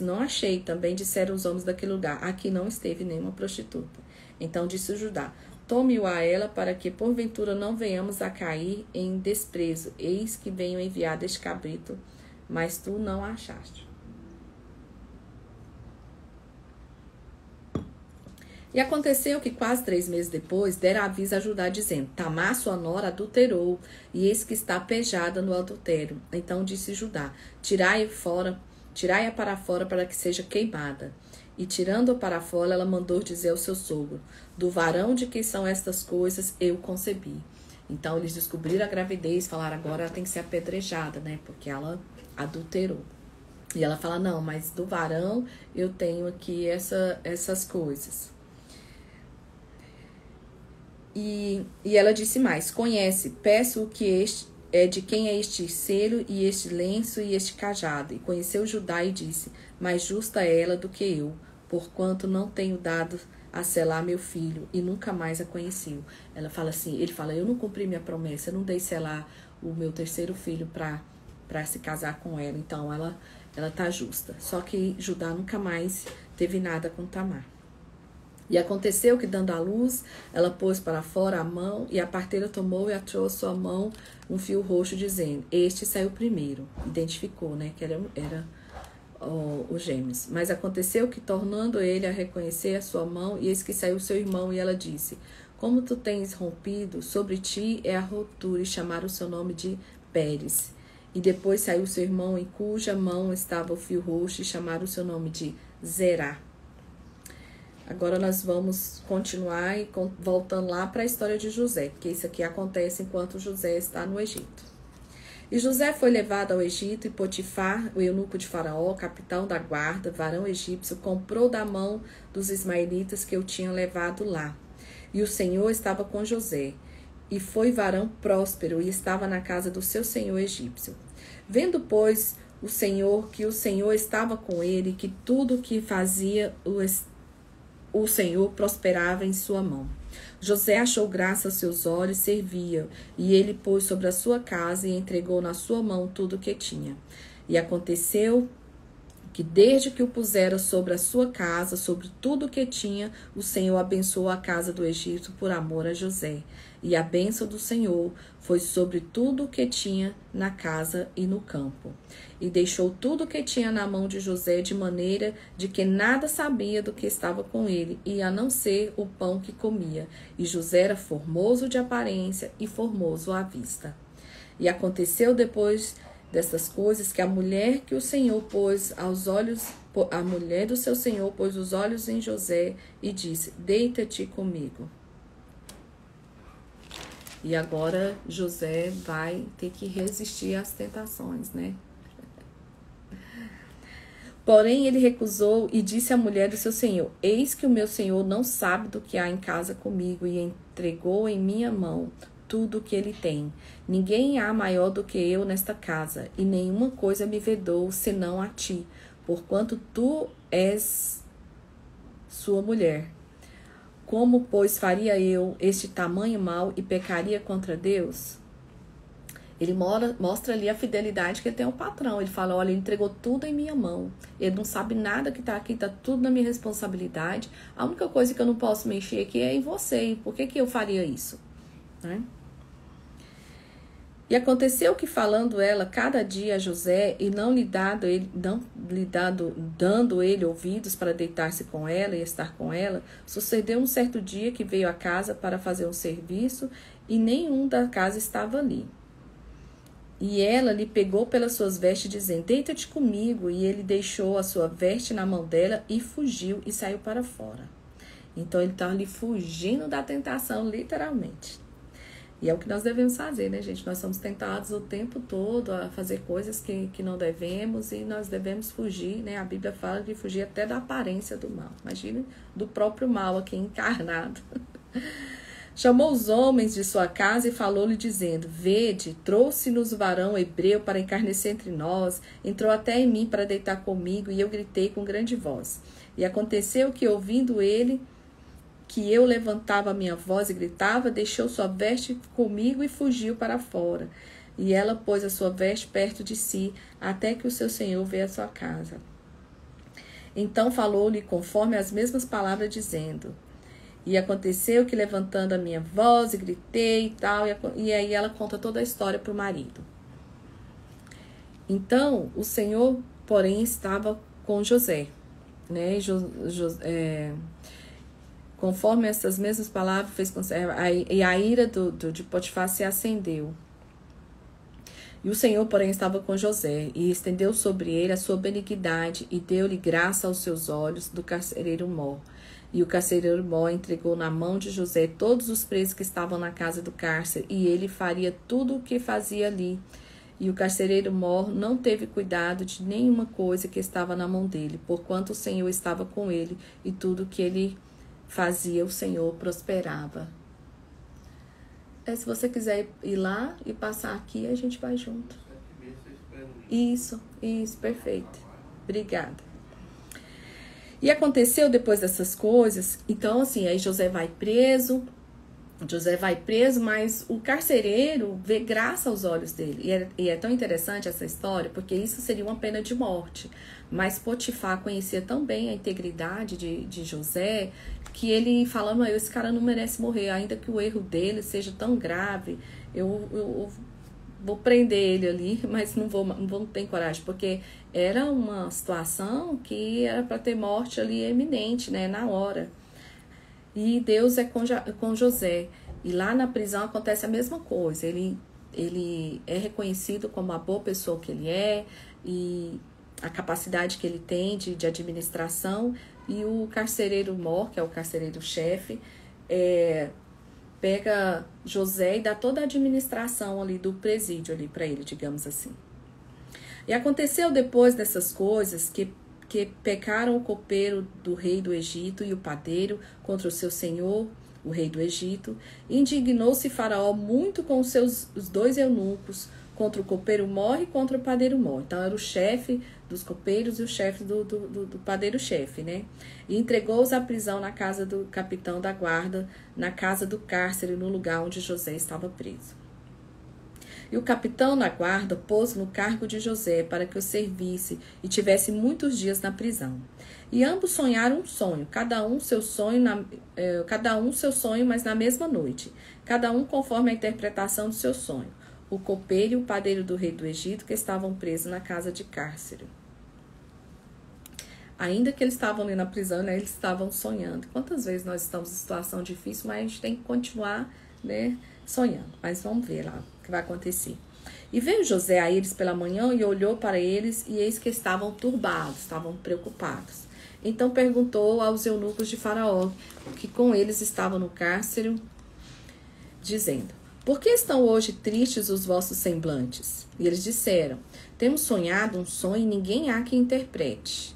Não achei. Também disseram os homens daquele lugar: Aqui não esteve nenhuma prostituta. Então disse Judá: Tome-o a ela, para que porventura não venhamos a cair em desprezo. Eis que venho enviar este cabrito, mas tu não a achaste. E aconteceu que quase 3 meses depois, deram aviso a Judá, dizendo: Tamar, sua nora, adulterou, e eis que está pejada no adultério. Então disse Judá: Tirai-a para fora, para que seja queimada. E tirando-a para fora, ela mandou dizer ao seu sogro: Do varão de quem são estas coisas, eu concebi. Então eles descobriram a gravidez, falaram: agora ela tem que ser apedrejada, né? Porque ela adulterou. E ela fala: não, mas do varão eu tenho aqui essas coisas. E ela disse mais: Conhece, peço o que de quem é este selo e este lenço e este cajado. E conheceu Judá e disse: Mais justa é ela do que eu, porquanto não tenho dado a selar meu filho, e nunca mais a conheci. Ela fala assim, ele fala: eu não cumpri minha promessa, eu não dei selar o meu terceiro filho para se casar com ela. Então ela tá justa. Só que Judá nunca mais teve nada com Tamar. E aconteceu que, dando à luz, ela pôs para fora a mão, e a parteira tomou e achou a sua mão um fio roxo, dizendo: Este saiu primeiro. Identificou, né, que era os gêmeos. Mas aconteceu que, tornando ele a reconhecer a sua mão, e eis que saiu seu irmão, e ela disse: Como tu tens rompido, sobre ti é a rotura, e chamaram o seu nome de Pérez. E depois saiu seu irmão, em cuja mão estava o fio roxo, e chamaram o seu nome de Zerá. Agora nós vamos continuar voltando lá para a história de José, porque isso aqui acontece enquanto José está no Egito. E José foi levado ao Egito, e Potifar, o eunuco de Faraó, capitão da guarda, varão egípcio, comprou da mão dos ismaelitas que o tinham levado lá. E o Senhor estava com José, e foi varão próspero, e estava na casa do seu senhor egípcio. Vendo, pois, o Senhor que o Senhor estava com ele, que tudo o que fazia o Senhor prosperava em sua mão. José achou graça aos seus olhos, servia, e ele pôs sobre a sua casa e entregou na sua mão tudo o que tinha. E aconteceu que desde que o pusera sobre a sua casa, sobre tudo o que tinha, o Senhor abençoou a casa do Egito por amor a José. E a bênção do Senhor foi sobre tudo o que tinha na casa e no campo. E deixou tudo o que tinha na mão de José, de maneira de que nada sabia do que estava com ele, e a não ser o pão que comia. E José era formoso de aparência e formoso à vista. E aconteceu depois dessas coisas que a mulher que o Senhor pôs aos olhos, a mulher do seu Senhor pôs os olhos em José e disse: Deita-te comigo. E agora José vai ter que resistir às tentações, né? Porém, ele recusou e disse à mulher do seu senhor: Eis que o meu senhor não sabe do que há em casa comigo, e entregou em minha mão tudo o que ele tem. Ninguém há maior do que eu nesta casa, e nenhuma coisa me vedou senão a ti, porquanto tu és sua mulher. Como, pois, faria eu este tamanho mal e pecaria contra Deus? Ele mostra ali a fidelidade que ele tem ao patrão. Ele fala, olha, ele entregou tudo em minha mão. Ele não sabe nada que está aqui, está tudo na minha responsabilidade. A única coisa que eu não posso mexer aqui é em você. Por que eu faria isso? Né? E aconteceu que, falando ela cada dia a José, e não lhe dando ele ouvidos para deitar-se com ela e estar com ela, sucedeu um certo dia que veio à casa para fazer um serviço, e nenhum da casa estava ali. E ela lhe pegou pelas suas vestes, dizendo, deita-te comigo. E ele deixou a sua veste na mão dela e fugiu e saiu para fora. Então ele estava ali fugindo da tentação, literalmente. E é o que nós devemos fazer, né, gente? Nós somos tentados o tempo todo a fazer coisas que não devemos, e nós devemos fugir, né? A Bíblia fala de fugir até da aparência do mal. Imagine do próprio mal aqui encarnado. Chamou os homens de sua casa e falou-lhe, dizendo, vede, trouxe-nos o varão hebreu para encarnecer entre nós, entrou até em mim para deitar comigo, e eu gritei com grande voz. E aconteceu que, ouvindo ele, que eu levantava a minha voz e gritava, deixou sua veste comigo e fugiu para fora. E ela pôs a sua veste perto de si, até que o seu senhor veio à sua casa. Então falou-lhe conforme as mesmas palavras, dizendo, e aconteceu que, levantando a minha voz, e gritei e tal, e aí ela conta toda a história para o marido. Então, o Senhor, porém, estava com José, né? Conforme essas mesmas palavras, fez e a ira de Potifar se acendeu. E o Senhor, porém, estava com José, e estendeu sobre ele a sua benignidade, e deu-lhe graça aos seus olhos do carcereiro mor. E o carcereiro mor entregou na mão de José todos os presos que estavam na casa do cárcere, e ele faria tudo o que fazia ali. E o carcereiro mor não teve cuidado de nenhuma coisa que estava na mão dele, porquanto o Senhor estava com ele, e tudo que ele fazia, o Senhor prosperava. Se você quiser ir lá e passar aqui, a gente vai junto. Isso, perfeito. Obrigada. E aconteceu depois dessas coisas, então assim, aí José vai preso, mas o carcereiro vê graça aos olhos dele. E é tão interessante essa história, porque isso seria uma pena de morte. Mas Potifar conhecia tão bem a integridade de José, que ele fala, esse cara não merece morrer, ainda que o erro dele seja tão grave, eu vou prender ele ali, mas não vou ter coragem, porque era uma situação que era para ter morte ali eminente, né, na hora. E Deus é com José. E lá na prisão acontece a mesma coisa. Ele é reconhecido como a boa pessoa que ele é, e a capacidade que ele tem de administração. E o carcereiro mor, que é o carcereiro-chefe, pega José e dá toda a administração ali do presídio ali para ele, digamos assim. E aconteceu depois dessas coisas que pecaram o copeiro do rei do Egito e o padeiro contra o seu senhor, o rei do Egito. Indignou-se Faraó muito com os dois eunucos, contra o copeiro mor e contra o padeiro mor. Então era o chefe dos copeiros e o chefe do padeiro-chefe, né? E entregou-os à prisão na casa do capitão da guarda, na casa do cárcere, no lugar onde José estava preso. E o capitão da guarda pôs no cargo de José para que o servisse e tivesse muitos dias na prisão. E ambos sonharam um sonho, cada um seu sonho, mas na mesma noite, cada um conforme a interpretação do seu sonho. O copeiro e o padeiro do rei do Egito, que estavam presos na casa de cárcere. Ainda que eles estavam ali na prisão, né, eles estavam sonhando. Quantas vezes nós estamos em situação difícil, mas a gente tem que continuar, né, sonhando. Mas vamos ver lá o que vai acontecer. E veio José a eles pela manhã e olhou para eles, e eis que estavam turbados, estavam preocupados. Então perguntou aos eunucos de Faraó, que com eles estavam no cárcere, dizendo, Por que estão hoje tristes os vossos semblantes? E eles disseram, temos sonhado um sonho e ninguém há que interprete.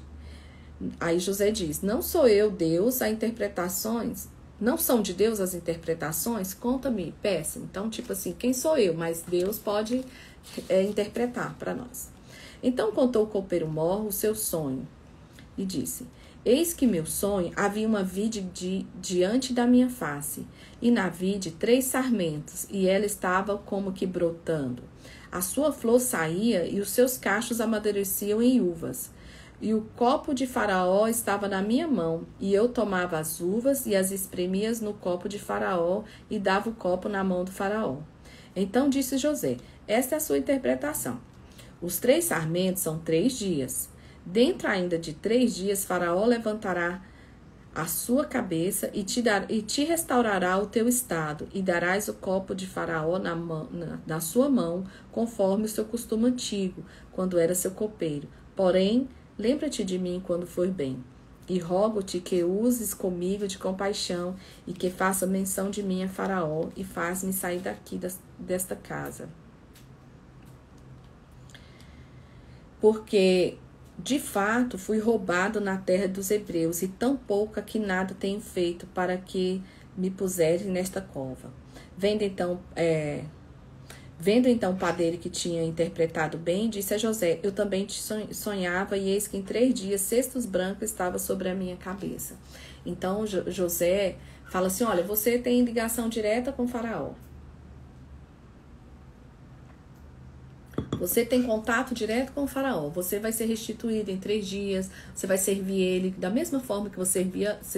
Aí José diz, não sou eu Deus a interpretações? Não são de Deus as interpretações? Conta-me, peça. Então, tipo assim, quem sou eu? Mas Deus pode interpretar para nós. Então contou o copeiro mor o seu sonho e disse, eis que meu sonho havia uma vide diante da minha face, e na vide 3 sarmentos, e ela estava como que brotando. A sua flor saía e os seus cachos amadureciam em uvas. E o copo de Faraó estava na minha mão, e eu tomava as uvas e as espremia no copo de Faraó, e dava o copo na mão do Faraó. Então disse José, esta é a sua interpretação. Os 3 sarmentos são 3 dias. Dentro ainda de 3 dias, Faraó levantará a sua cabeça e te restaurará o teu estado, e darás o copo de Faraó na sua mão, conforme o seu costume antigo, quando era seu copeiro. Porém, lembra-te de mim quando for bem, e rogo-te que uses comigo de compaixão, e que faça menção de mim a Faraó, e faz-me sair daqui desta casa. Porque, de fato, fui roubado na terra dos hebreus, e tão pouca que nada tenho feito para que me puserem nesta cova. Vendo então o padeiro que tinha interpretado bem, disse a José, eu também te sonhava, e eis que em 3 dias cestos brancos estavam sobre a minha cabeça. Então José fala assim, olha, você tem ligação direta com Faraó. Você tem contato direto com o Faraó. Você vai ser restituído em 3 dias. Você vai servir ele da mesma forma que você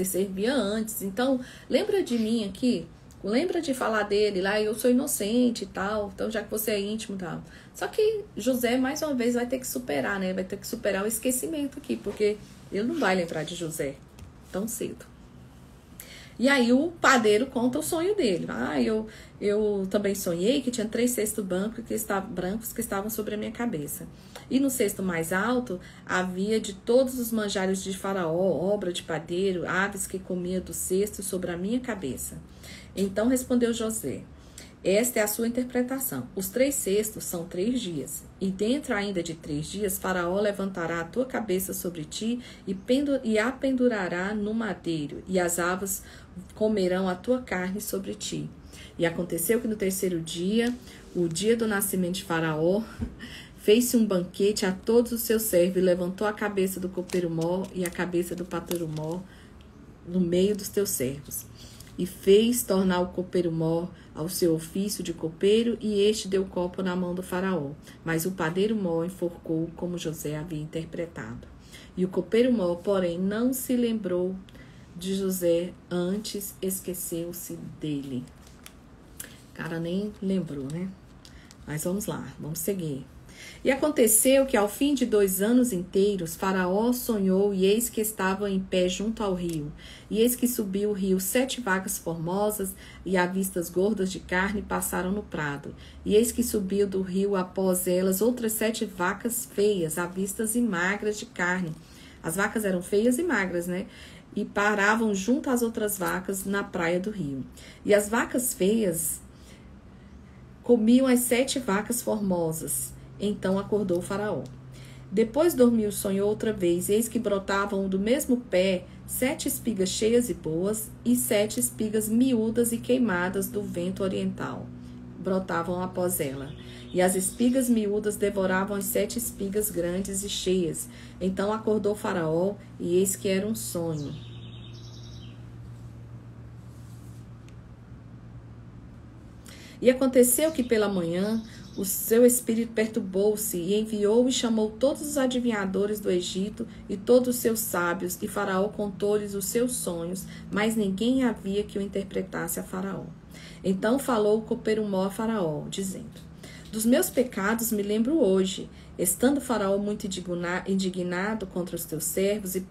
servia antes. Então, lembra de mim aqui. Lembra de falar dele lá. Eu sou inocente e tal. Então, já que você é íntimo e tal. Só que José, mais uma vez, vai ter que superar, né? Vai ter que superar o esquecimento aqui. Porque ele não vai lembrar de José tão cedo. E aí o padeiro conta o sonho dele. Eu também sonhei que tinha 3 cestos brancos que estavam sobre a minha cabeça. E no cesto mais alto havia de todos os manjares de Faraó, obra de padeiro, aves que comia do cesto sobre a minha cabeça. Então respondeu José, esta é a sua interpretação. Os 3 cestos são 3 dias. E dentro ainda de 3 dias, Faraó levantará a tua cabeça sobre ti e a pendurará no madeiro, e as aves comerão a tua carne sobre ti. E aconteceu que no 3º dia, o dia do nascimento de Faraó, fez-se um banquete a todos os seus servos, e levantou a cabeça do copeiro mor e a cabeça do padeiro mor no meio dos teus servos. E fez tornar o copeiro mor ao seu ofício de copeiro, e este deu o copo na mão do Faraó. Mas o padeiro mor enforcou como José havia interpretado. E o copeiro mor, porém, não se lembrou de José, antes esqueceu-se dele. O cara nem lembrou, né? Mas vamos lá, vamos seguir. E aconteceu que ao fim de 2 anos inteiros, Faraó sonhou, e eis que estava em pé junto ao rio. E eis que subiu o rio 7 vacas formosas, e a vistas gordas de carne passaram no prado. E eis que subiu do rio após elas outras 7 vacas feias, a vistas e magras de carne. As vacas eram feias e magras, né? E paravam junto às outras vacas na praia do rio. E as vacas feias comiam as 7 vacas formosas. Então acordou o Faraó. Depois dormiu e sonhou outra vez. Eis que brotavam do mesmo pé 7 espigas cheias e boas, e 7 espigas miúdas e queimadas do vento oriental. Brotavam após ela. E as espigas miúdas devoravam as 7 espigas grandes e cheias. Então acordou o Faraó, e eis que era um sonho. E aconteceu que pela manhã o seu espírito perturbou-se, e enviou e chamou todos os adivinhadores do Egito e todos os seus sábios, e Faraó contou-lhes os seus sonhos, mas ninguém havia que o interpretasse a Faraó. Então falou o copeiro mor a Faraó, dizendo, dos meus pecados me lembro hoje, estando Faraó muito indignado contra os teus servos, e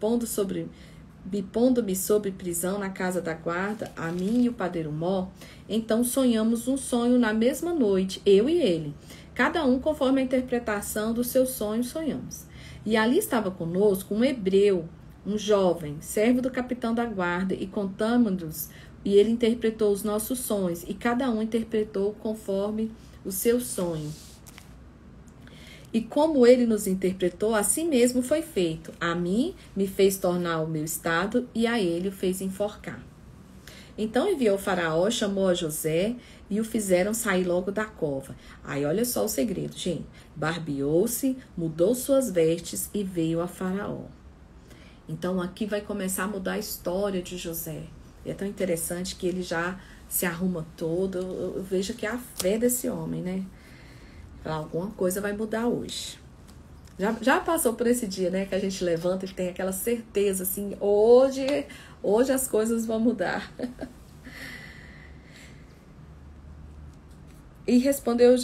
pondo-me sob prisão na casa da guarda, a mim e o padeiro mor, então sonhamos um sonho na mesma noite, eu e ele. Cada um conforme a interpretação do seu sonho sonhamos. E ali estava conosco um hebreu, um jovem, servo do capitão da guarda, e contamos-nos e ele interpretou os nossos sonhos, e cada um interpretou conforme o seu sonho. E como ele nos interpretou, assim mesmo foi feito. A mim me fez tornar o meu estado, e a ele o fez enforcar. Então enviou o faraó, chamou a José e o fizeram sair logo da cova. Aí olha só o segredo, gente. Barbeou-se, mudou suas vestes e veio a faraó. Então aqui vai começar a mudar a história de José. E é tão interessante que ele já se arruma todo. Eu vejo que é a fé desse homem, né? Alguma coisa vai mudar hoje. Já passou por esse dia, né? Que a gente levanta e tem aquela certeza, assim, hoje as coisas vão mudar. E respondeu,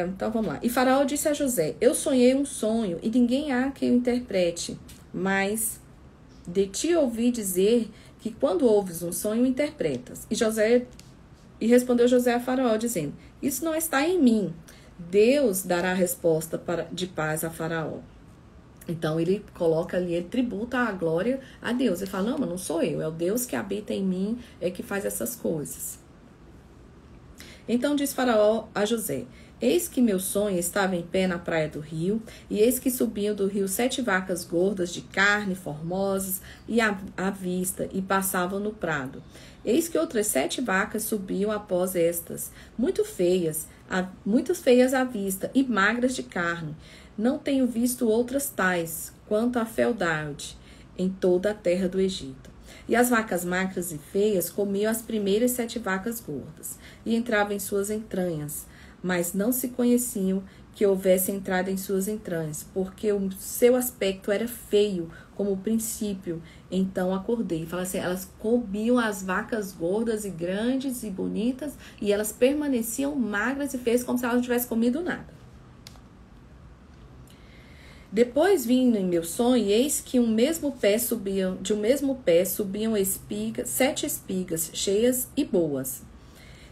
então vamos lá. E Faraó disse a José: eu sonhei um sonho e ninguém há que o interprete, mas de ti ouvi dizer que quando ouves um sonho, interpretas. E respondeu José a Faraó, dizendo: isso não está em mim. Deus dará resposta de paz a Faraó. Então ele coloca ali, ele tributa a glória a Deus. Ele fala: não, mas não sou eu, é o Deus que habita em mim, é que faz essas coisas. Então diz Faraó a José: eis que meu sonho estava em pé na praia do rio, e eis que subiam do rio 7 vacas gordas de carne, formosas e à vista, e passavam no prado. Eis que outras 7 vacas subiam após estas, muito feias à vista e magras de carne. Não tenho visto outras tais, quanto a fealdade, em toda a terra do Egito. E as vacas magras e feias comiam as primeiras 7 vacas gordas, e entravam em suas entranhas, mas não se conheciam que houvesse entrado em suas entranhas, porque o seu aspecto era feio, como o princípio. Então acordei. Fala assim, elas comiam as vacas gordas e grandes e bonitas, e elas permaneciam magras e feias, como se elas não tivessem comido nada. Depois vim em meu sonho, e eis que de um mesmo pé subiam 7 espigas cheias e boas.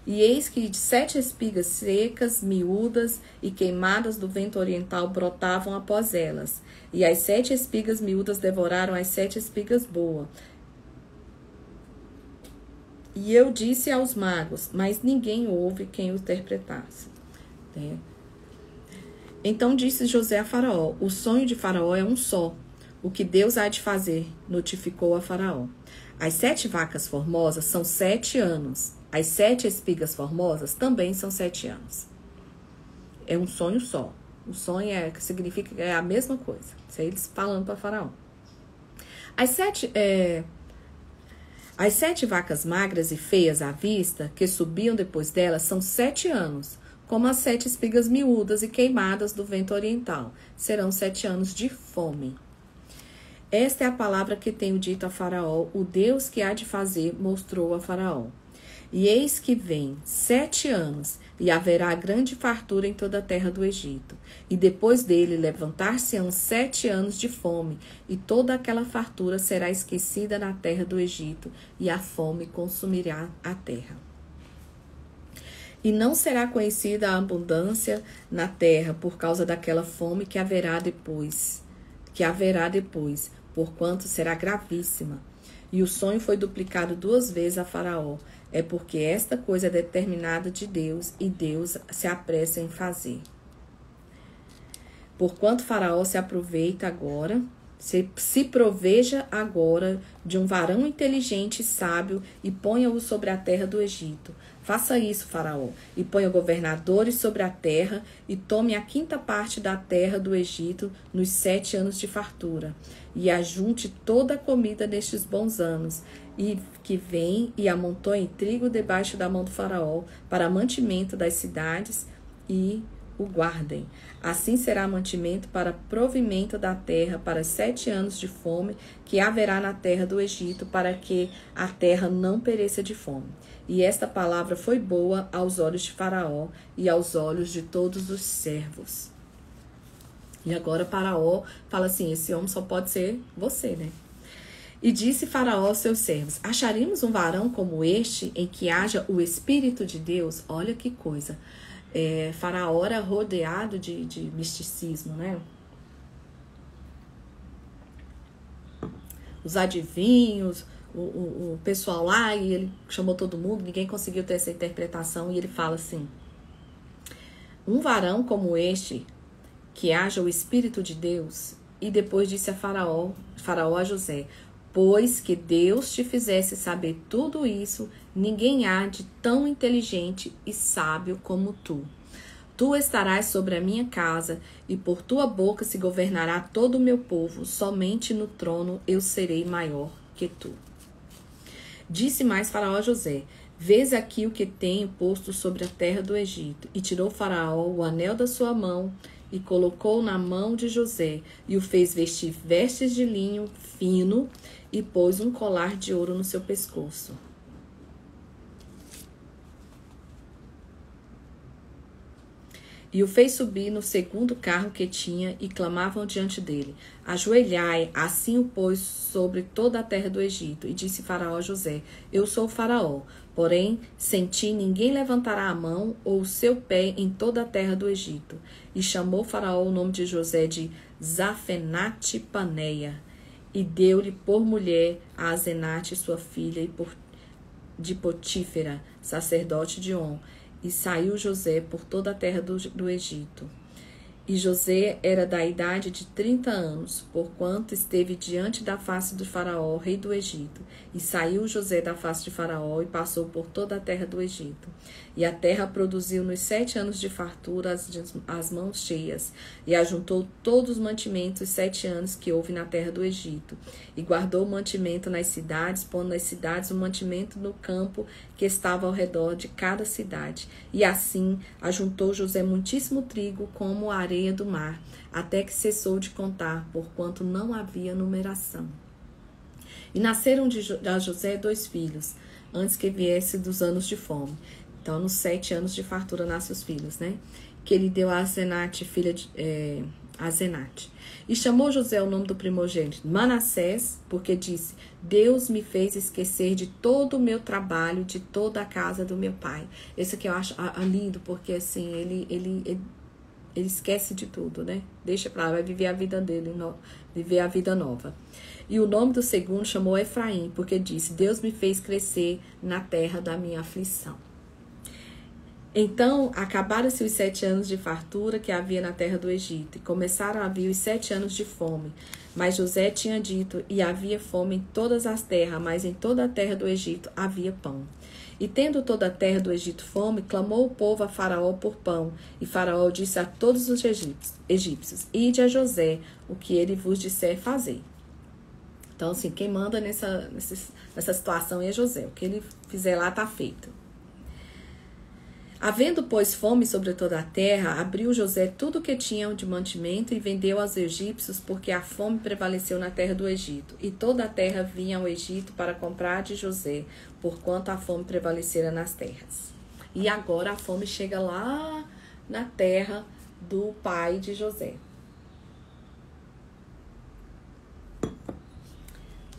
E eis que de 7 espigas secas, miúdas e queimadas do vento oriental brotavam após elas. E as 7 espigas miúdas devoraram as 7 espigas boas. E eu disse aos magos, mas ninguém houve quem o interpretasse. Né? Então disse José a Faraó: o sonho de Faraó é um só. O que Deus há de fazer, notificou a Faraó. As 7 vacas formosas são 7 anos. As 7 espigas formosas também são 7 anos. É um sonho só. O sonho significa que é a mesma coisa. Isso é eles falando para Faraó. As 7 vacas magras e feias à vista, que subiam depois delas, são 7 anos. Como as 7 espigas miúdas e queimadas do vento oriental. Serão 7 anos de fome. Esta é a palavra que tenho dito a Faraó. O Deus que há de fazer mostrou a Faraó. E eis que vem 7 anos, e haverá grande fartura em toda a terra do Egito. E depois dele levantar-se-ão 7 anos de fome, e toda aquela fartura será esquecida na terra do Egito, e a fome consumirá a terra. E não será conhecida a abundância na terra por causa daquela fome que haverá depois, porquanto será gravíssima. E o sonho foi duplicado 2 vezes a Faraó. É porque esta coisa é determinada de Deus, e Deus se apressa em fazer. Porquanto Faraó se aproveita agora, se proveja agora de um varão inteligente e sábio, e ponha-o sobre a terra do Egito. Faça isso, Faraó, e ponha governadores sobre a terra, e tome a 5ª parte da terra do Egito nos 7 anos de fartura, e ajunte toda a comida nestes bons anos, e que vem e amontoe trigo debaixo da mão do Faraó, para mantimento das cidades, e o guardem. Assim será mantimento para provimento da terra para 7 anos de fome que haverá na terra do Egito, para que a terra não pereça de fome. E esta palavra foi boa aos olhos de Faraó e aos olhos de todos os servos. E agora Faraó fala assim: esse homem só pode ser você, né? E disse Faraó aos seus servos: acharíamos um varão como este, em que haja o Espírito de Deus? Olha que coisa. Faraó era rodeado de misticismo, né? Os adivinhos, o pessoal lá, e ele chamou todo mundo, ninguém conseguiu ter essa interpretação, e ele fala assim: um varão como este, que haja o Espírito de Deus, e depois disse a Faraó a José: pois que Deus te fizesse saber tudo isso, ninguém há de tão inteligente e sábio como tu. Tu estarás sobre a minha casa, e por tua boca se governará todo o meu povo, somente no trono eu serei maior que tu. Disse mais Faraó a José: vês aqui o que tenho posto sobre a terra do Egito. E tirou Faraó o anel da sua mão, e colocou na mão de José, e o fez vestir vestes de linho fino, e pôs um colar de ouro no seu pescoço. E o fez subir no segundo carro que tinha, e clamavam diante dele: ajoelhai. Assim o pôs sobre toda a terra do Egito. E disse Faraó a José: eu sou o Faraó, porém sem ti ninguém levantará a mão ou o seu pé em toda a terra do Egito. E chamou Faraó o nome de José de Zafenate Paneia, e deu-lhe por mulher a Asenate, sua filha, e de Potífera, sacerdote de On. E saiu José por toda a terra do Egito. E José era da idade de 30 anos, porquanto esteve diante da face de Faraó, rei do Egito. E saiu José da face de Faraó e passou por toda a terra do Egito. E a terra produziu nos 7 anos de fartura as mãos cheias, e ajuntou todos os mantimentos 7 anos que houve na terra do Egito. E guardou o mantimento nas cidades, pondo nas cidades o mantimento no campo que estava ao redor de cada cidade. E assim ajuntou José muitíssimo trigo, como a areia do mar, até que cessou de contar, porquanto não havia numeração. E nasceram a José 2 filhos, antes que viesse dos anos de fome. Então, nos 7 anos de fartura nascem os filhos, né? Que ele deu a Asenate, filha de Asenate. E chamou José o nome do primogênito Manassés, porque disse: Deus me fez esquecer de todo o meu trabalho, de toda a casa do meu pai. Esse aqui eu acho lindo, porque assim, ele esquece de tudo, né? Deixa pra lá, vai viver a vida dele, viver a vida nova. E o nome do segundo chamou Efraim, porque disse: Deus me fez crescer na terra da minha aflição. Então, acabaram-se os 7 anos de fartura que havia na terra do Egito, e começaram a vir os 7 anos de fome. Mas José tinha dito: e havia fome em todas as terras, mas em toda a terra do Egito havia pão. E tendo toda a terra do Egito fome, clamou o povo a Faraó por pão. E Faraó disse a todos os egípcios: ide a José, o que ele vos disser fazer. Então, assim, quem manda nessa situação é José. O que ele fizer lá está feito. Havendo, pois, fome sobre toda a terra, abriu José tudo o que tinha de mantimento e vendeu aos egípcios, porque a fome prevaleceu na terra do Egito. E toda a terra vinha ao Egito para comprar de José, porquanto a fome prevalecera nas terras. E agora a fome chega lá na terra do pai de José.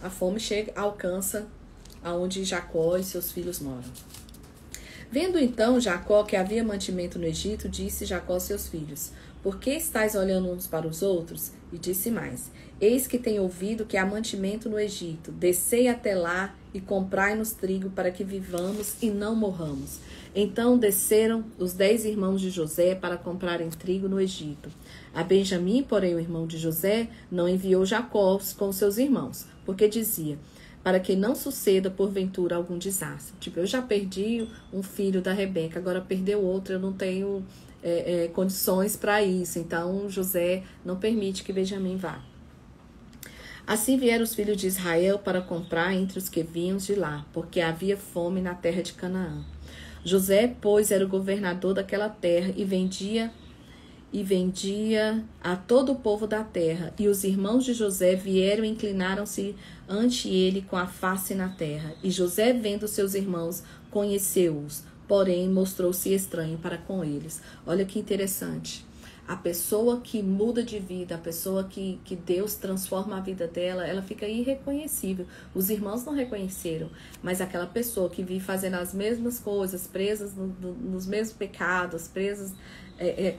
A fome alcança aonde Jacó e seus filhos moram. Vendo então Jacó que havia mantimento no Egito, disse Jacó aos seus filhos: por que estáis olhando uns para os outros? E disse mais: eis que tenho ouvido que há mantimento no Egito. Descei até lá e comprai-nos trigo para que vivamos e não morramos. Então desceram os 10 irmãos de José para comprarem trigo no Egito. A Benjamim, porém, o irmão de José, não enviou Jacó com seus irmãos, porque dizia: para que não suceda porventura algum desastre. Tipo, eu já perdi um filho da Rebeca, agora perdeu outro, eu não tenho condições para isso. Então, José não permite que Benjamim vá. Assim vieram os filhos de Israel para comprar entre os que vinham de lá, porque havia fome na terra de Canaã. José, pois, era o governador daquela terra e vendia a todo o povo da terra. E os irmãos de José vieram e inclinaram-se ante ele com a face na terra. E José, vendo seus irmãos, conheceu-os, porém mostrou-se estranho para com eles. Olha que interessante. A pessoa que muda de vida, a pessoa que Deus transforma a vida dela, ela fica irreconhecível. Os irmãos não reconheceram, mas aquela pessoa que vive fazendo as mesmas coisas, presas nos mesmos pecados, presas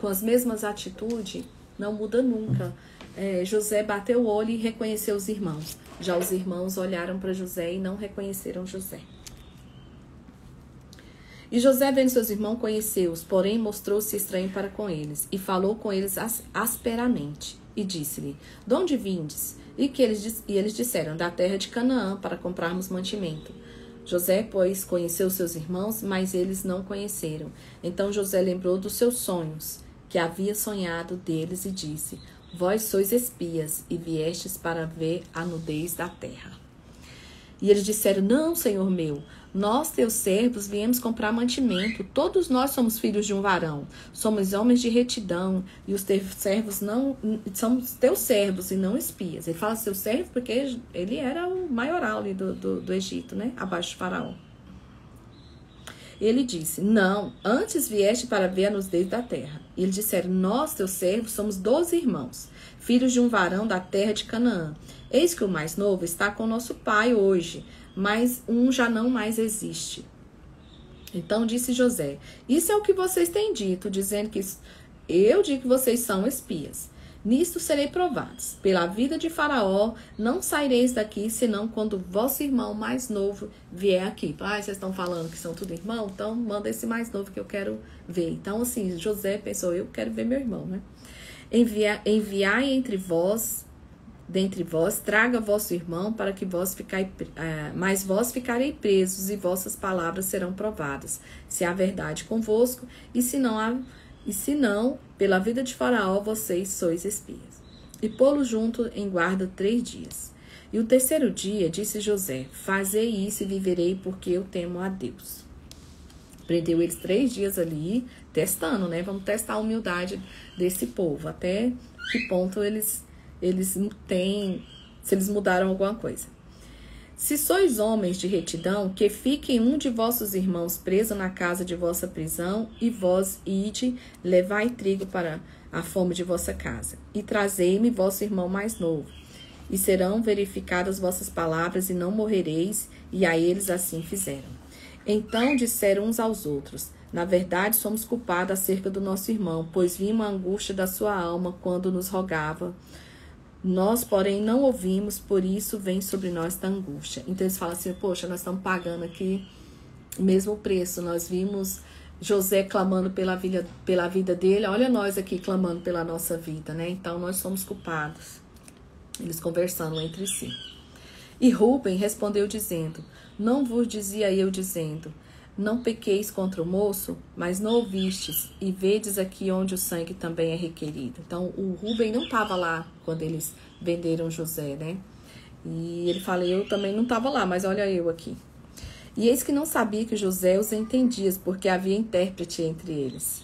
com as mesmas atitudes, não muda nunca. José bateu o olho e reconheceu os irmãos. Já os irmãos olharam para José e não reconheceram José. E José, vendo seus irmãos, conheceu-os, porém mostrou-se estranho para com eles, e falou com eles asperamente, e disse-lhe: de onde vindes? E eles disseram: da terra de Canaã, para comprarmos mantimento. José, pois, conheceu seus irmãos, mas eles não conheceram. Então José lembrou dos seus sonhos, que havia sonhado deles, e disse: vós sois espias, e viestes para ver a nudez da terra. E eles disseram: não, senhor meu, nós, teus servos, viemos comprar mantimento. Todos nós somos filhos de um varão. Somos homens de retidão. E os teus servos não... Somos teus servos e não espias. Ele fala seus servos porque ele era o maioral ali do Egito, né? Abaixo de Faraó. Ele disse: não, antes vieste para ver a nudez da terra. E eles disseram: nós, teus servos, somos 12 irmãos, filhos de um varão da terra de Canaã. Eis que o mais novo está com nosso pai hoje, mas um já não mais existe. Então disse José: isso é o que vocês têm dito, dizendo que eu digo que vocês são espias. Nisto serei provados. Pela vida de Faraó, não saireis daqui, senão quando vosso irmão mais novo vier aqui. Vocês estão falando que são tudo irmão? Então manda esse mais novo que eu quero ver. Então assim, José pensou: eu quero ver meu irmão, né? Enviai dentre vós, traga vosso irmão, para que mas vós ficarei presos, e vossas palavras serão provadas, se há verdade convosco, e se não, pela vida de Faraó, vocês sois espias. E pô-lo junto em guarda 3 dias. E o terceiro dia disse José: fazei isso e viverei, porque eu temo a Deus. Prendeu eles 3 dias ali, testando, né? Vamos testar a humildade desse povo, até que ponto eles têm, se eles mudaram alguma coisa. Se sois homens de retidão, que fiquem um de vossos irmãos preso na casa de vossa prisão, e vós ide, levai trigo para a fome de vossa casa, e trazei-me vosso irmão mais novo, e serão verificadas vossas palavras, e não morrereis. E a eles assim fizeram. Então disseram uns aos outros: na verdade somos culpados acerca do nosso irmão, pois vimos a angústia da sua alma quando nos rogava. Nós, porém, não ouvimos, por isso vem sobre nós esta angústia. Então eles falam assim: poxa, nós estamos pagando aqui o mesmo preço. Nós vimos José clamando pela vida dele, olha nós aqui clamando pela nossa vida, né? Então nós somos culpados. Eles conversando entre si. E Rúben respondeu dizendo: não vos dizia eu dizendo: não pequeis contra o moço, mas não ouvistes, e vedes aqui onde o sangue também é requerido. Então, o Rúben não estava lá quando eles venderam José, né? E ele fala: eu também não estava lá, mas olha eu aqui. E eis que não sabia que José os entendia, porque havia intérprete entre eles.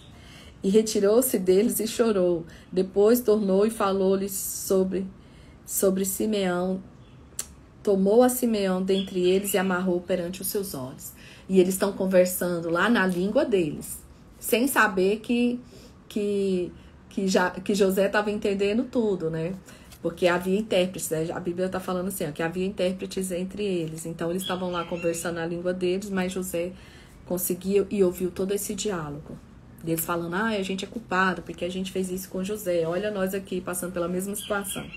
E retirou-se deles e chorou. Depois tornou e falou-lhes sobre Simeão. Tomou a Simeão dentre eles e amarrou perante os seus olhos. E eles estão conversando lá na língua deles, sem saber que José estava entendendo tudo, né? Porque havia intérpretes, né? A Bíblia está falando assim, ó, que havia intérpretes entre eles. Então eles estavam lá conversando na língua deles, mas José conseguiu e ouviu todo esse diálogo. Eles falando: a gente é culpado porque a gente fez isso com José. Olha nós aqui passando pela mesma situação.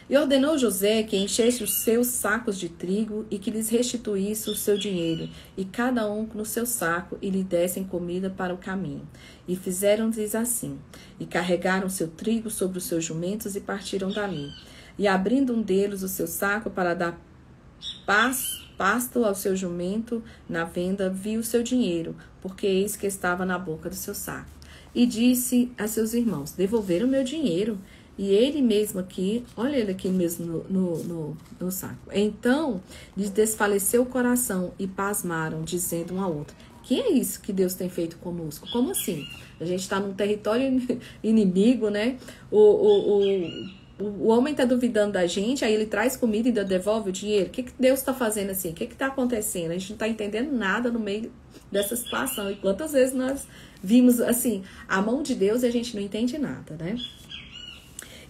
E ordenou José que enchesse os seus sacos de trigo e que lhes restituísse o seu dinheiro, e cada um no seu saco, e lhe dessem comida para o caminho. E fizeram-lhes assim, e carregaram seu trigo sobre os seus jumentos e partiram dali. E abrindo um deles o seu saco para dar pasto ao seu jumento na venda, viu o seu dinheiro, porque eis que estava na boca do seu saco. E disse a seus irmãos: devolveram meu dinheiro. E ele mesmo aqui, olha ele aqui mesmo no saco. Então, lhes desfaleceu o coração e pasmaram, dizendo um ao outro: que é isso que Deus tem feito conosco? Como assim? A gente está num território inimigo, né? O homem está duvidando da gente, aí ele traz comida e ainda devolve o dinheiro. O que Deus está fazendo assim? O que está acontecendo? A gente não está entendendo nada no meio dessa situação. E quantas vezes nós vimos assim, a mão de Deus e a gente não entende nada, né?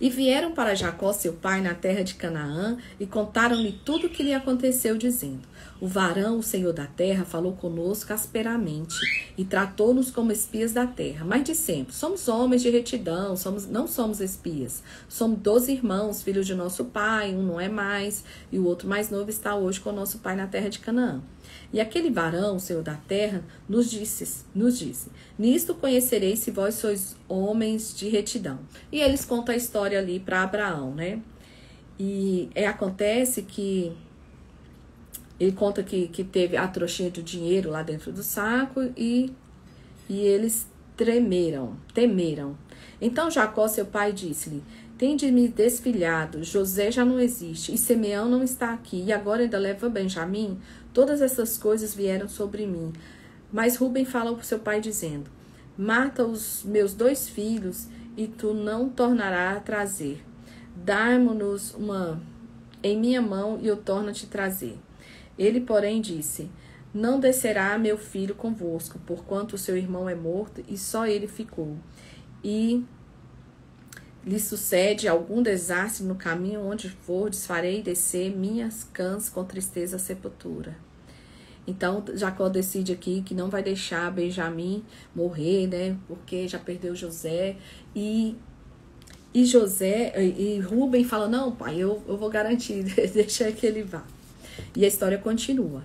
E vieram para Jacó, seu pai, na terra de Canaã, e contaram-lhe tudo o que lhe aconteceu, dizendo: o varão, o senhor da terra, falou conosco asperamente, e tratou-nos como espias da terra. Mas dissemos: somos homens de retidão, não somos espias. Somos 12 irmãos, filhos de nosso pai, um não é mais, e o outro mais novo está hoje com nosso pai na terra de Canaã. E aquele varão, o senhor da terra, nos disse: nisto conhecereis se vós sois homens de retidão. E eles contam a história ali para Abraão, né? E acontece que ele conta que teve a trouxinha de dinheiro lá dentro do saco e eles temeram. Então Jacó, seu pai, disse-lhe: tende-me desfilhado, José já não existe, e Simeão não está aqui, e agora ainda leva Benjamim? Todas essas coisas vieram sobre mim. Mas Rúben fala para seu pai, dizendo: mata os meus 2 filhos, e tu não tornarás a trazer. Dá-me-nos uma em minha mão, e eu torno a te trazer. Ele, porém, disse: não descerá meu filho convosco, porquanto o seu irmão é morto, e só ele ficou. E lhe sucede algum desastre no caminho onde fordes, farei descer minhas cãs com tristeza à sepultura. Então Jacó decide aqui que não vai deixar Benjamim morrer, né? Porque já perdeu José. E Rúben fala: não, pai, eu vou garantir, deixa que ele vá. E a história continua.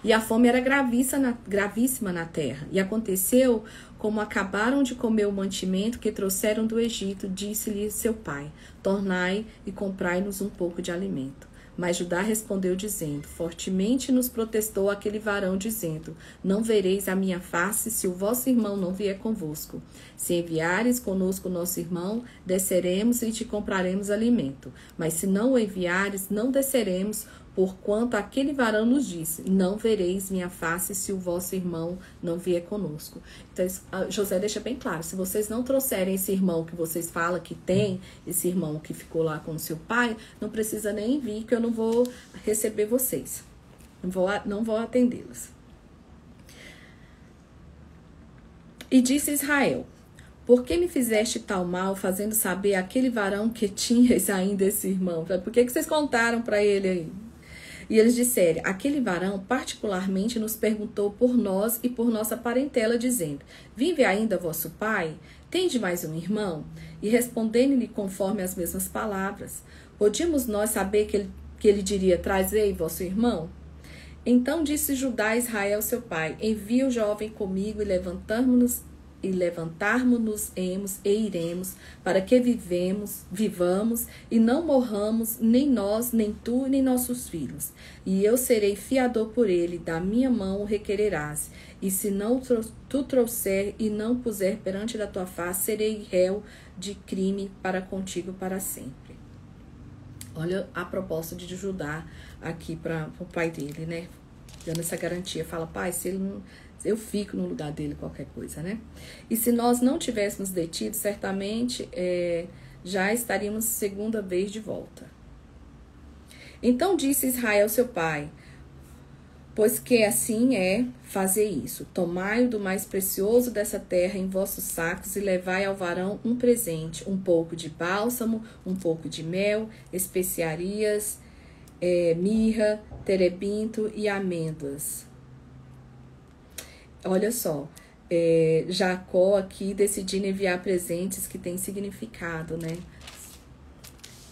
E a fome era gravíssima na terra. E aconteceu, como acabaram de comer o mantimento que trouxeram do Egito, disse-lhe seu pai: tornai e comprai-nos um pouco de alimento. Mas Judá respondeu, dizendo: fortemente nos protestou aquele varão, dizendo: não vereis a minha face se o vosso irmão não vier convosco. Se enviares conosco nosso irmão, desceremos e te compraremos alimento. Mas se não o enviares, não desceremos, porquanto aquele varão nos disse: não vereis minha face se o vosso irmão não vier conosco. Então José deixa bem claro: se vocês não trouxerem esse irmão que vocês falam que tem, esse irmão que ficou lá com o seu pai, não precisa nem vir, que eu não vou receber vocês, não vou atendê-los. E disse Israel: por que me fizeste tal mal, fazendo saber àquele varão que tinhas ainda esse irmão? Por que vocês contaram para ele aí? E eles disseram: aquele varão particularmente nos perguntou por nós e por nossa parentela, dizendo: vive ainda vosso pai? Tende mais um irmão? E respondendo-lhe conforme as mesmas palavras, podíamos nós saber que ele diria: trazei vosso irmão? Então disse Judá a Israel seu pai: envia o jovem comigo, e levantarmos-nos-emos e iremos, para que vivamos e não morramos, nem nós, nem tu, nem nossos filhos. E eu serei fiador por ele, da minha mão o requererás. E se não tu trouxer e não puser perante da tua face, serei réu de crime para contigo para sempre. Olha a proposta de Judá aqui para o pai dele, né? Dando essa garantia. Fala: pai, se ele não... eu fico no lugar dele, qualquer coisa, né? E se nós não tivéssemos detido, certamente já estaríamos segunda vez de volta. Então disse Israel seu pai: pois que assim é, fazer isso. Tomai o do mais precioso dessa terra em vossos sacos e levai ao varão um presente, um pouco de bálsamo, um pouco de mel, especiarias, mirra, terebinto e amêndoas. Olha só, Jacó aqui decidindo enviar presentes que têm significado, né?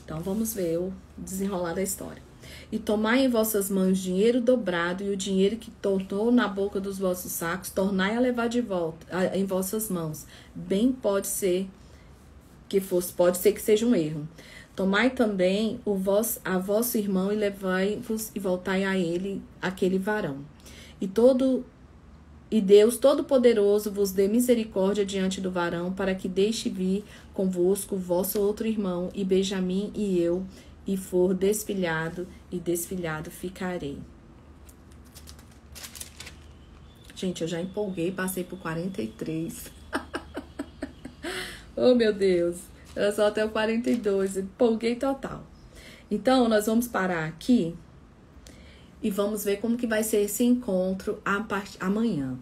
Então vamos ver o desenrolar da história. E tomai em vossas mãos dinheiro dobrado, e o dinheiro que tornou na boca dos vossos sacos, tornai a levar de volta em vossas mãos. Bem pode ser que seja um erro. Tomai também a vosso irmão e levai-vos e voltai a ele, aquele varão. E Deus Todo-Poderoso vos dê misericórdia diante do varão, para que deixe vir convosco vosso outro irmão, e Benjamim e eu, e for desfilhado, e desfilhado ficarei. Gente, eu já empolguei, passei por 43. Oh, meu Deus. Era só até o 42. Empolguei total. Então, nós vamos parar aqui e vamos ver como que vai ser esse encontro amanhã.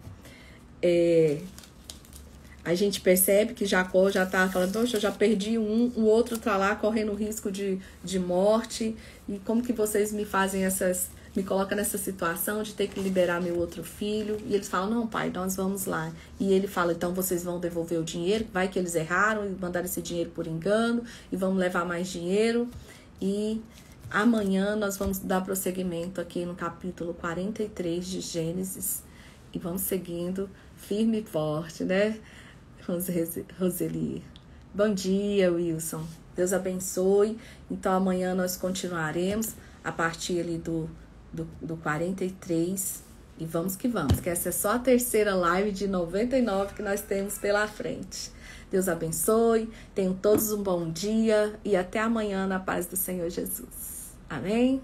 a gente percebe que Jacó já está falando, poxa, eu já perdi um, o outro está lá correndo risco de morte, e como que vocês me fazem me colocam nessa situação de ter que liberar meu outro filho? E eles falam, não, pai, nós vamos lá. E ele fala, então vocês vão devolver o dinheiro, vai que eles erraram e mandaram esse dinheiro por engano, e vamos levar mais dinheiro. E amanhã nós vamos dar prosseguimento aqui no capítulo 43 de Gênesis, e vamos seguindo firme e forte, né, Roseli? Bom dia, Wilson. Deus abençoe. Então amanhã nós continuaremos a partir ali do 43. E vamos que vamos, que essa é só a terceira live de 99 que nós temos pela frente. Deus abençoe, tenham todos um bom dia e até amanhã na paz do Senhor Jesus. Amém?